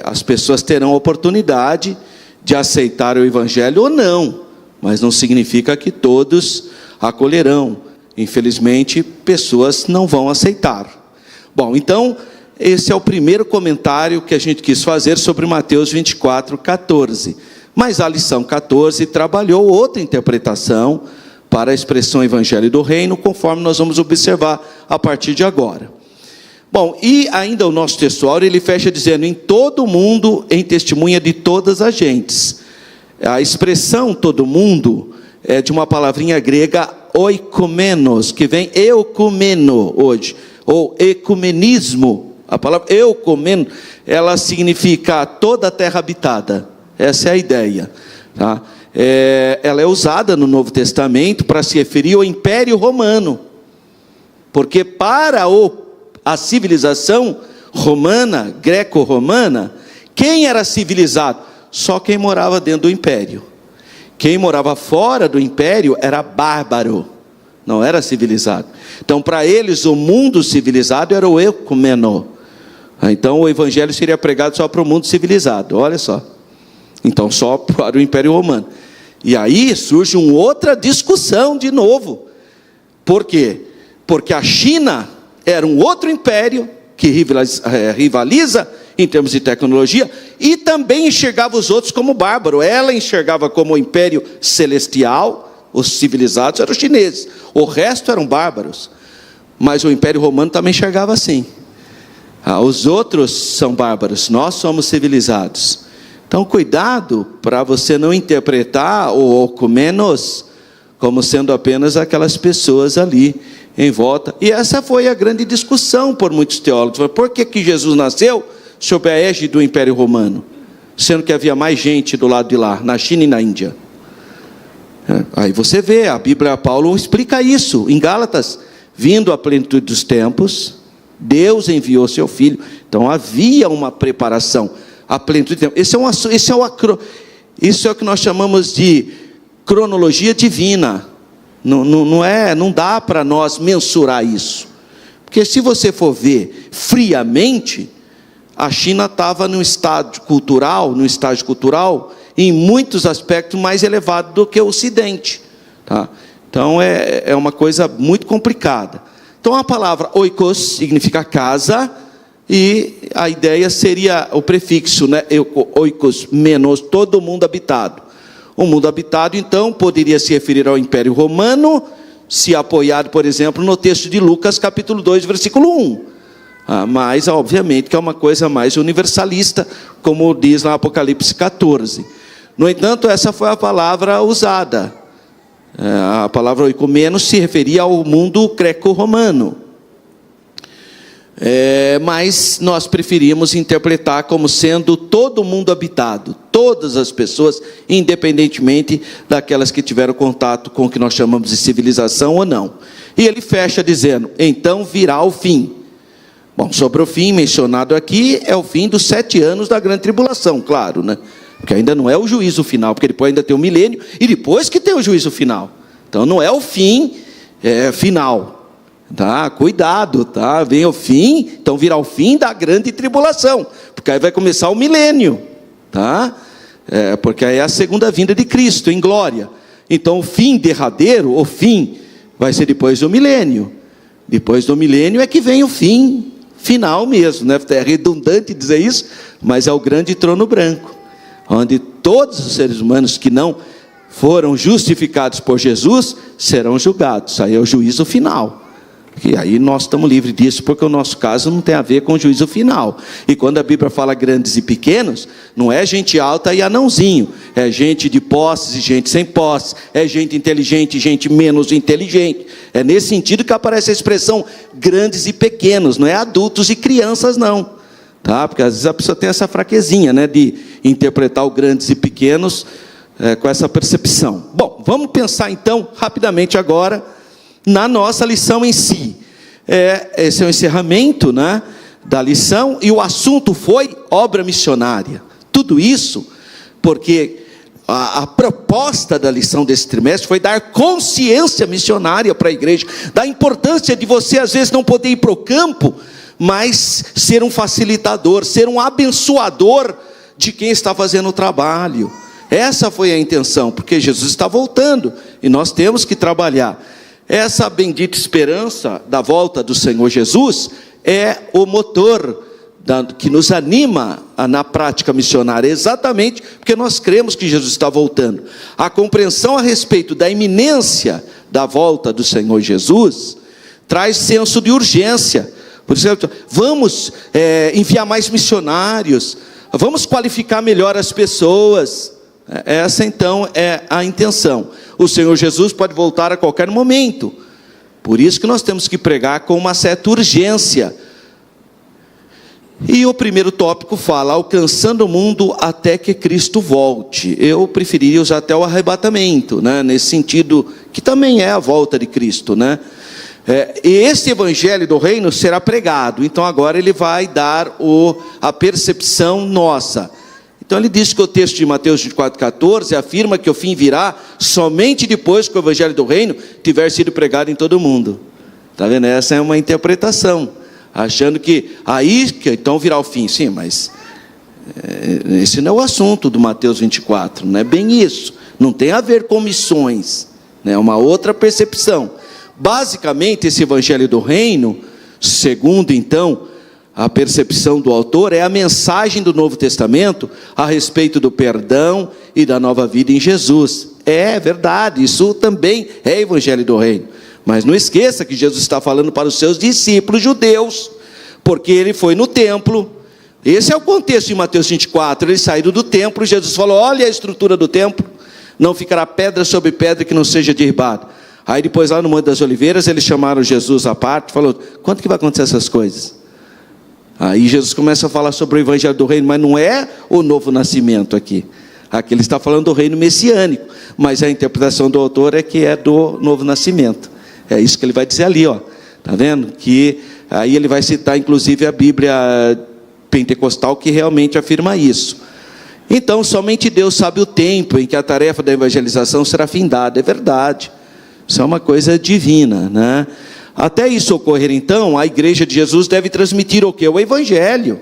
as pessoas terão oportunidade de aceitar o evangelho ou não, mas não significa que todos acolherão. Infelizmente, pessoas não vão aceitar. Bom, então, esse é o primeiro comentário que a gente quis fazer sobre Mateus 24,14. Mas a lição 14 trabalhou outra interpretação para a expressão evangelho do reino, conforme nós vamos observar a partir de agora. Bom, e ainda o nosso textuário, ele fecha dizendo: em todo o mundo, em testemunha de todas as gentes. A expressão todo mundo é de uma palavrinha grega oikomenos, que vem eucumeno hoje, ou ecumenismo. A palavra eucumeno, ela significa toda a terra habitada. Essa é a ideia, tá? Ela é usada no Novo Testamento para se referir ao Império Romano, porque para a civilização romana, greco-romana, quem era civilizado? Só quem morava dentro do império. Quem morava fora do império era bárbaro, não era civilizado. Então, para eles, o mundo civilizado era o ecumeno. Então, o evangelho seria pregado só para o mundo civilizado, olha só. Então, só para o Império Romano. E aí surge uma outra discussão de novo. Por quê? Porque a China era um outro império que rivaliza em termos de tecnologia e também enxergava os outros como bárbaro. Ela enxergava como o império celestial, os civilizados eram os chineses, o resto eram bárbaros. Mas o Império Romano também enxergava assim. Os outros são bárbaros, nós somos civilizados. Então, cuidado para você não interpretar o ocumenos como sendo apenas aquelas pessoas ali em volta. E essa foi a grande discussão por muitos teólogos. Por que Jesus nasceu sob a égide do Império Romano, sendo que havia mais gente do lado de lá, na China e na Índia? Aí você vê, a Bíblia, Paulo explica isso em Gálatas: vindo a plenitude dos tempos, Deus enviou seu Filho. Então havia uma preparação, a plenitude do tempo. Isso é o que nós chamamos de cronologia divina. Não dá para nós mensurar isso, porque se você for ver friamente, a China estava no estágio cultural, em muitos aspectos mais elevado do que o Ocidente, tá? Então é uma coisa muito complicada. Então a palavra oikos significa casa, e a ideia seria o prefixo, né? Oikos menos, todo mundo habitado. O mundo habitado, então, poderia se referir ao Império Romano, se apoiar, por exemplo, no texto de Lucas, capítulo 2, versículo 1. Mas, obviamente, que é uma coisa mais universalista, como diz lá Apocalipse 14. No entanto, essa foi a palavra usada. A palavra oikomenos se referia ao mundo greco-romano. Mas nós preferimos interpretar como sendo todo o mundo habitado, todas as pessoas, independentemente daquelas que tiveram contato com o que nós chamamos de civilização ou não. E ele fecha dizendo: então virá o fim. Bom, sobre o fim mencionado aqui, é o fim dos 7 anos da grande tribulação, claro, né? Porque ainda não é o juízo final, porque depois ainda tem o milênio, e depois que tem o juízo final. Então não é o fim final. Tá? Cuidado, tá? Vem o fim, então virá o fim da grande tribulação, porque aí vai começar o milênio, tá? Porque aí é a segunda vinda de Cristo em glória. Então o fim derradeiro, o fim, vai ser depois do milênio. Depois do milênio é que vem o fim final mesmo, né? É redundante dizer isso, mas é o grande trono branco, onde todos os seres humanos que não foram justificados por Jesus serão julgados. Aí é o juízo final. E aí nós estamos livres disso, porque o nosso caso não tem a ver com o juízo final. E quando a Bíblia fala grandes e pequenos, não é gente alta e anãozinho, é gente de posses e gente sem posses, é gente inteligente e gente menos inteligente. É nesse sentido que aparece a expressão grandes e pequenos, não é adultos e crianças não, tá? Porque às vezes a pessoa tem essa fraquezinha, né, de interpretar o grandes e pequenos com essa percepção. Bom, vamos pensar então rapidamente agora na nossa lição em si. Esse é o encerramento, né, da lição, e o assunto foi obra missionária. Tudo isso porque a proposta da lição desse trimestre foi dar consciência missionária para a igreja, da importância de você às vezes não poder ir para o campo, mas ser um facilitador, ser um abençoador de quem está fazendo o trabalho. Essa foi a intenção, porque Jesus está voltando, e nós temos que trabalhar. Essa bendita esperança da volta do Senhor Jesus é o motor que nos anima na prática missionária, exatamente porque nós cremos que Jesus está voltando. A compreensão a respeito da iminência da volta do Senhor Jesus traz senso de urgência. Por exemplo, vamos enviar mais missionários, vamos qualificar melhor as pessoas. Essa então é a intenção. O Senhor Jesus pode voltar a qualquer momento, por isso que nós temos que pregar com uma certa urgência. E o primeiro tópico fala: alcançando o mundo até que Cristo volte. Eu preferiria usar até o arrebatamento, né? Nesse sentido, que também é a volta de Cristo, né? E esse evangelho do reino será pregado. Então agora ele vai dar a percepção nossa. Então ele diz que o texto de Mateus 24,14 afirma que o fim virá somente depois que o evangelho do reino tiver sido pregado em todo o mundo. Está vendo? Essa é uma interpretação, achando que aí que então virá o fim. Sim, mas esse não é o assunto do Mateus 24, não é bem isso. Não tem a ver com missões, né? É uma outra percepção. Basicamente esse evangelho do reino, segundo então a percepção do autor, é a mensagem do Novo Testamento a respeito do perdão e da nova vida em Jesus. É verdade, isso também é evangelho do reino. Mas não esqueça que Jesus está falando para os seus discípulos judeus, porque ele foi no templo. Esse é o contexto de Mateus 24. Eles saíram do templo, Jesus falou: olha a estrutura do templo, não ficará pedra sobre pedra que não seja derribada. Aí depois lá no Monte das Oliveiras, eles chamaram Jesus à parte, falou: quando que vai acontecer essas coisas? Aí Jesus começa a falar sobre o evangelho do reino, mas não é o novo nascimento aqui. Aqui ele está falando do reino messiânico, mas a interpretação do autor é que é do novo nascimento. É isso que ele vai dizer ali, ó. Tá vendo? Que aí ele vai citar inclusive a Bíblia pentecostal, que realmente afirma isso. Então somente Deus sabe o tempo em que a tarefa da evangelização será findada. É verdade. Isso é uma coisa divina, né? Até isso ocorrer então, a igreja de Jesus deve transmitir o quê? O evangelho.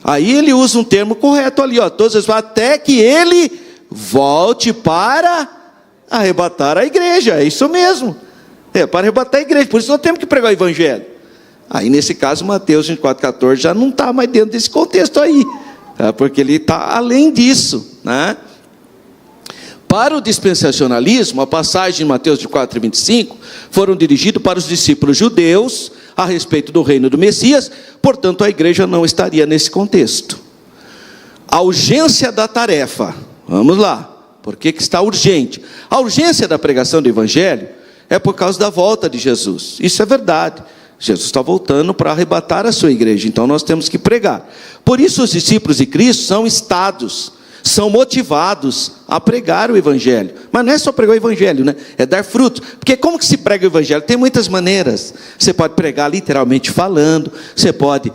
Aí ele usa um termo correto ali, ó, até que ele volte para arrebatar a igreja. É isso mesmo. Para arrebatar a igreja. Por isso nós temos que pregar o evangelho. Aí nesse caso Mateus 24,14 já não está mais dentro desse contexto aí, porque ele está além disso, né? Para o dispensacionalismo, a passagem de Mateus de 4:25 foram dirigidas para os discípulos judeus a respeito do reino do Messias, portanto a igreja não estaria nesse contexto. A urgência da tarefa, vamos lá, por que está urgente? A urgência da pregação do evangelho é por causa da volta de Jesus, isso é verdade. Jesus está voltando para arrebatar a sua igreja, então nós temos que pregar. Por isso os discípulos de Cristo são instados, são motivados a pregar o evangelho. Mas não é só pregar o evangelho, né? É dar fruto. Porque como que se prega o evangelho? Tem muitas maneiras. Você pode pregar literalmente falando, você pode,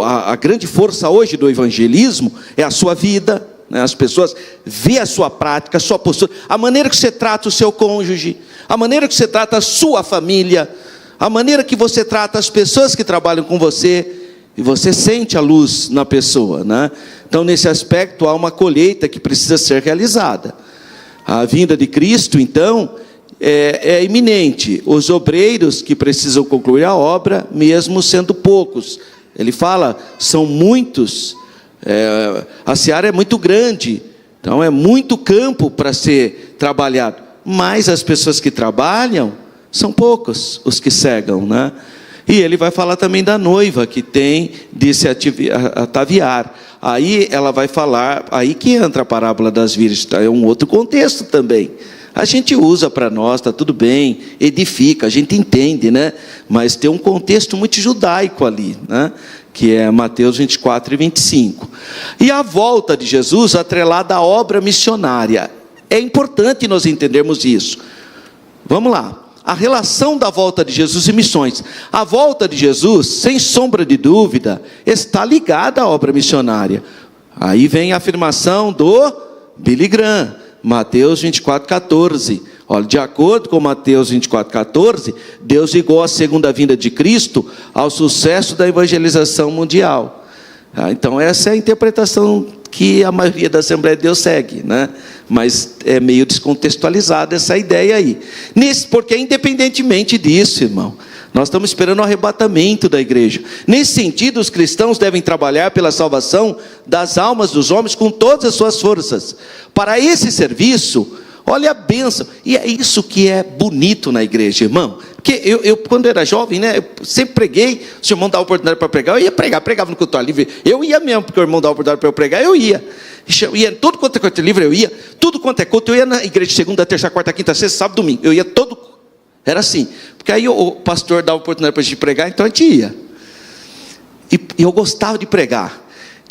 a grande força hoje do evangelismo é a sua vida, né? As pessoas veem a sua prática, a sua postura, a maneira que você trata o seu cônjuge, a maneira que você trata a sua família, a maneira que você trata as pessoas que trabalham com você, e você sente a luz na pessoa, né? Então, nesse aspecto, há uma colheita que precisa ser realizada. A vinda de Cristo, então, é iminente. Os obreiros que precisam concluir a obra, mesmo sendo poucos. Ele fala, são muitos, a seara é muito grande, então é muito campo para ser trabalhado. Mas as pessoas que trabalham, são poucos os que cegam, né? E ele vai falar também da noiva que tem de se ataviar. Aí ela vai falar, aí que entra a parábola das virgens, é um outro contexto também. A gente usa para nós, está tudo bem, edifica, a gente entende, né? Mas tem um contexto muito judaico ali, né? Que é Mateus 24:25. E a volta de Jesus atrelada à obra missionária. É importante nós entendermos isso. Vamos lá. A relação da volta de Jesus e missões. A volta de Jesus, sem sombra de dúvida, está ligada à obra missionária. Aí vem a afirmação do Billy Graham, Mateus 24:14. Olha, de acordo com Mateus 24:14, Deus ligou a segunda vinda de Cristo ao sucesso da evangelização mundial. Então essa é a interpretação que a maioria da Assembleia de Deus segue, né? Mas é meio descontextualizada essa ideia aí. Porque independentemente disso, irmão, nós estamos esperando o arrebatamento da igreja. Nesse sentido, os cristãos devem trabalhar pela salvação das almas dos homens com todas as suas forças. Para esse serviço, olha a bênção. E é isso que é bonito na igreja, irmão. Porque eu quando era jovem, né, eu sempre preguei, se o irmão dava oportunidade para pregar, eu ia pregar, pregava no culto livre, eu ia mesmo, porque o irmão dava oportunidade para eu pregar, eu ia. Tudo quanto é culto livre, eu ia. Tudo quanto é culto, eu ia na igreja segunda, terça, quarta, quinta, sexta, sábado, domingo. Eu ia todo, era assim. Porque aí o pastor dava oportunidade para a gente pregar, então a gente ia. E eu gostava de pregar.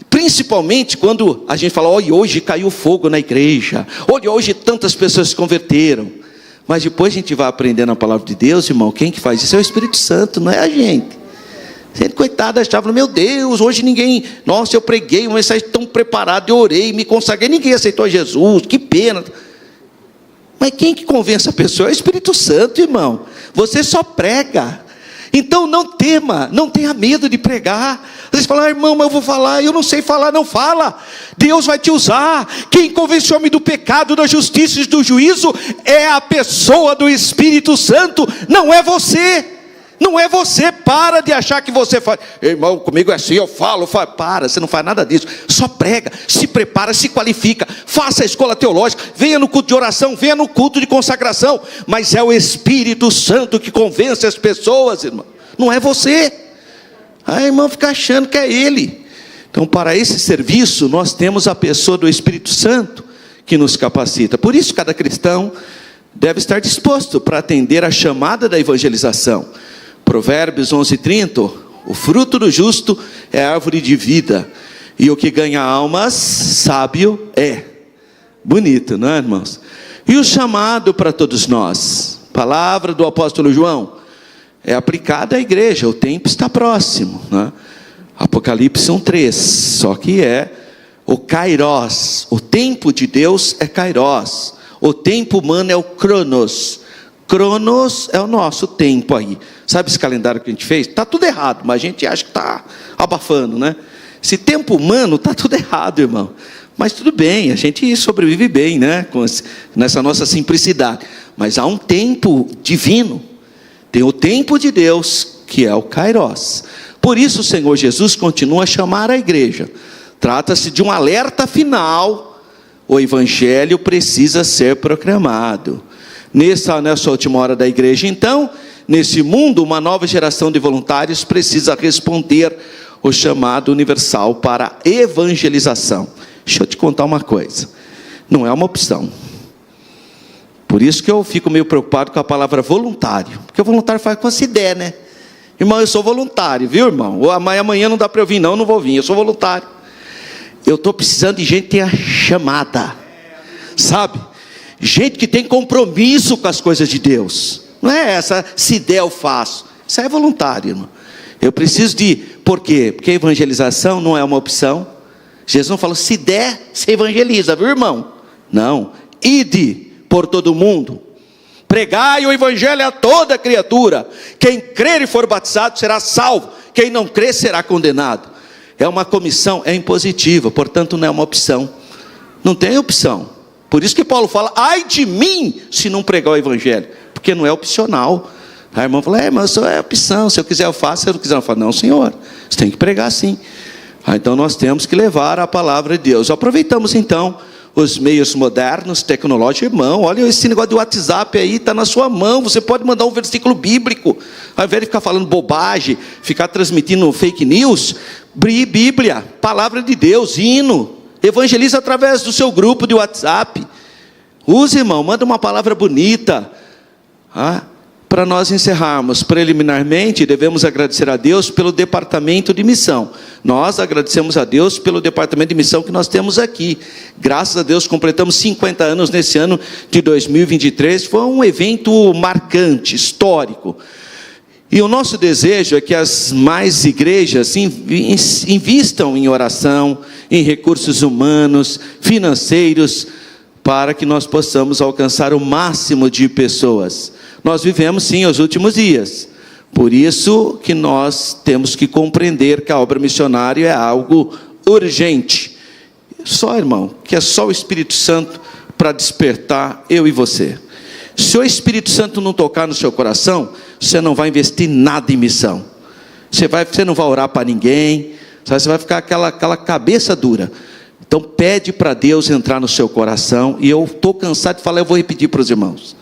Principalmente quando a gente fala, olha, hoje caiu fogo na igreja, olha, hoje tantas pessoas se converteram. Mas depois a gente vai aprendendo a palavra de Deus, irmão, quem que faz isso é o Espírito Santo, não é a gente. A gente, coitado, achava, meu Deus, hoje ninguém, nossa, eu preguei uma mensagem tão preparada, eu orei, me consagrei, ninguém aceitou Jesus, que pena. Mas quem que convence a pessoa é o Espírito Santo, irmão. Você só prega. Então não tema, não tenha medo de pregar. Vocês falam, irmão, mas eu vou falar, eu não sei falar, não fala. Deus vai te usar. Quem convence o homem do pecado, da justiça e do juízo é a pessoa do Espírito Santo, não é você. Não é você, para de achar que você faz. Irmão, comigo é assim, eu falo. Para, você não faz nada disso. Só prega, se prepara, se qualifica. Faça a escola teológica, venha no culto de oração, venha no culto de consagração. Mas é o Espírito Santo que convence as pessoas, irmão. Não é você. A irmã fica achando que é ele. Então, para esse serviço, nós temos a pessoa do Espírito Santo que nos capacita. Por isso, cada cristão deve estar disposto para atender a chamada da evangelização. Provérbios 11:30, o fruto do justo é árvore de vida, e o que ganha almas, sábio é. Bonito, não é, irmãos? E o chamado para todos nós, palavra do apóstolo João, é aplicada à igreja, o tempo está próximo, né? Apocalipse 1:3, só que é o Kairos, o tempo de Deus é Kairos, o tempo humano é o Cronos. Cronos é o nosso tempo aí. Sabe esse calendário que a gente fez? Está tudo errado, mas a gente acha que está abafando, né? Esse tempo humano está tudo errado, irmão. Mas tudo bem, a gente sobrevive bem, né? Nessa nossa simplicidade. Mas há um tempo divino. Tem o tempo de Deus, que é o Kairos. Por isso o Senhor Jesus continua a chamar a igreja. Trata-se de um alerta final o evangelho precisa ser proclamado. Nessa última hora da igreja, então, nesse mundo, uma nova geração de voluntários precisa responder o chamado universal para a evangelização. Deixa eu te contar uma coisa, não é uma opção. Por isso que eu fico meio preocupado com a palavra voluntário, porque o voluntário faz com essa ideia, né? Irmão, eu sou voluntário, viu, irmão? Amanhã não dá para eu vir, não vou vir, eu sou voluntário. Eu estou precisando de gente que tenha chamada, sabe? Gente que tem compromisso com as coisas de Deus. Não é essa, se der eu faço. Isso é voluntário, irmão. Eu preciso por quê? Porque a evangelização não é uma opção. Jesus não falou, se der, você evangeliza, viu, irmão? Não, ide por todo mundo, pregai o evangelho a toda criatura. Quem crer e for batizado será salvo, quem não crer será condenado. É uma comissão, é impositiva, portanto não é uma opção. Não tem opção. Por isso que Paulo fala, ai de mim, se não pregar o evangelho, porque não é opcional. A irmã fala, mas isso é opção, se eu quiser eu faço, se eu não quiser eu faço. Não, senhor, você tem que pregar sim. Então nós temos que levar a palavra de Deus. Aproveitamos então os meios modernos, tecnológicos. Irmão, olha esse negócio de WhatsApp aí, está na sua mão, você pode mandar um versículo bíblico, ao invés de ficar falando bobagem, ficar transmitindo fake news. Bíblia, palavra de Deus, hino, evangeliza através do seu grupo de WhatsApp. Use, irmão, manda uma palavra bonita. Para nós encerrarmos, preliminarmente, devemos agradecer a Deus pelo departamento de missão. Nós agradecemos a Deus pelo departamento de missão que nós temos aqui. Graças a Deus, completamos 50 anos nesse ano de 2023. Foi um evento marcante, histórico. E o nosso desejo é que as mais igrejas invistam em oração, em recursos humanos, financeiros, para que nós possamos alcançar o máximo de pessoas. Nós vivemos sim os últimos dias, por isso que nós temos que compreender que a obra missionária é algo urgente. Só, irmão, que é só o Espírito Santo para despertar eu e você. Se o Espírito Santo não tocar no seu coração, você não vai investir nada em missão. Você não vai orar para ninguém, você vai ficar aquela cabeça dura. Então pede para Deus entrar no seu coração, e eu estou cansado de falar, eu vou repetir para os irmãos.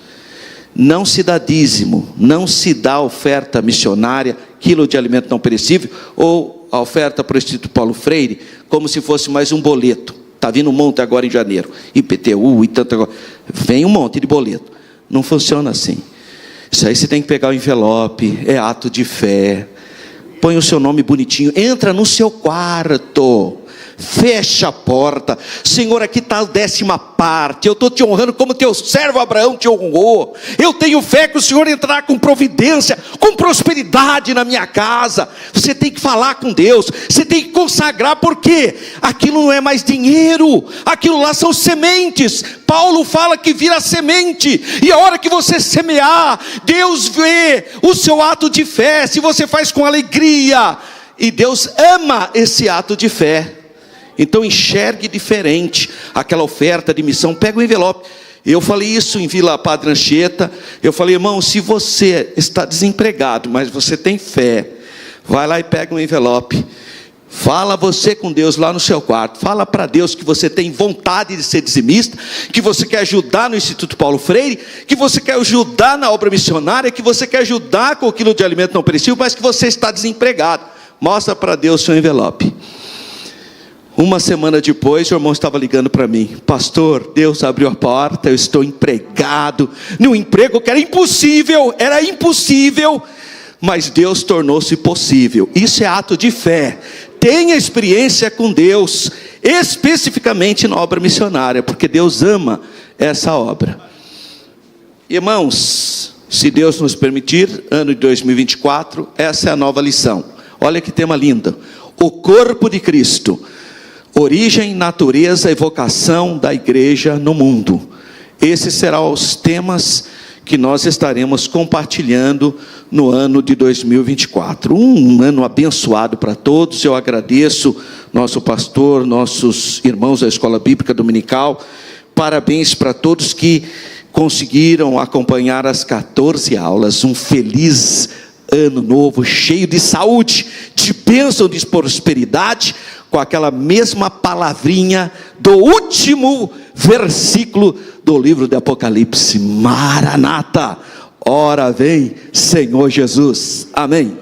Não se dá dízimo, não se dá oferta missionária, quilo de alimento não perecível, ou a oferta para o Instituto Paulo Freire, como se fosse mais um boleto. Está vindo um monte agora em janeiro, IPTU e tanto agora. Vem um monte de boleto. Não funciona assim. Isso aí você tem que pegar o envelope, é ato de fé. Põe o seu nome bonitinho, entra no seu quarto. Fecha a porta. Senhor, aqui está a 10ª parte. Eu estou te honrando como teu servo Abraão te honrou. Eu tenho fé que o Senhor entrará com providência, com prosperidade na minha casa. Você tem que falar com Deus, você tem que consagrar, porque aquilo não é mais dinheiro, aquilo lá são sementes. Paulo fala que vira semente, e a hora que você semear, Deus vê o seu ato de fé, se você faz com alegria, e Deus ama esse ato de fé. Então enxergue diferente aquela oferta de missão. Pega o envelope. Eu falei isso em Vila Padre Anchieta. Eu falei, irmão, se você está desempregado, mas você tem fé, vai lá e pega um envelope. Fala você com Deus lá no seu quarto. Fala para Deus que você tem vontade de ser dizimista, que você quer ajudar no Instituto Paulo Freire, que você quer ajudar na obra missionária, que você quer ajudar com o quilo de alimento não perecível, mas que você está desempregado. Mostra para Deus seu envelope. Uma semana depois, o irmão estava ligando para mim: pastor, Deus abriu a porta, eu estou empregado, num emprego que era impossível, mas Deus tornou-se possível. Isso é ato de fé. Tenha experiência com Deus, especificamente na obra missionária, porque Deus ama essa obra. Irmãos, se Deus nos permitir, ano de 2024, essa é a nova lição. Olha que tema lindo: o corpo de Cristo. Origem, natureza e vocação da igreja no mundo. Esses serão os temas que nós estaremos compartilhando no ano de 2024. Um ano abençoado para todos. Eu agradeço nosso pastor, nossos irmãos da Escola Bíblica Dominical. Parabéns para todos que conseguiram acompanhar as 14 aulas. Um feliz ano novo, cheio de saúde, de bênção, de prosperidade, com aquela mesma palavrinha do último versículo do livro de Apocalipse: Maranata, ora vem Senhor Jesus. Amém.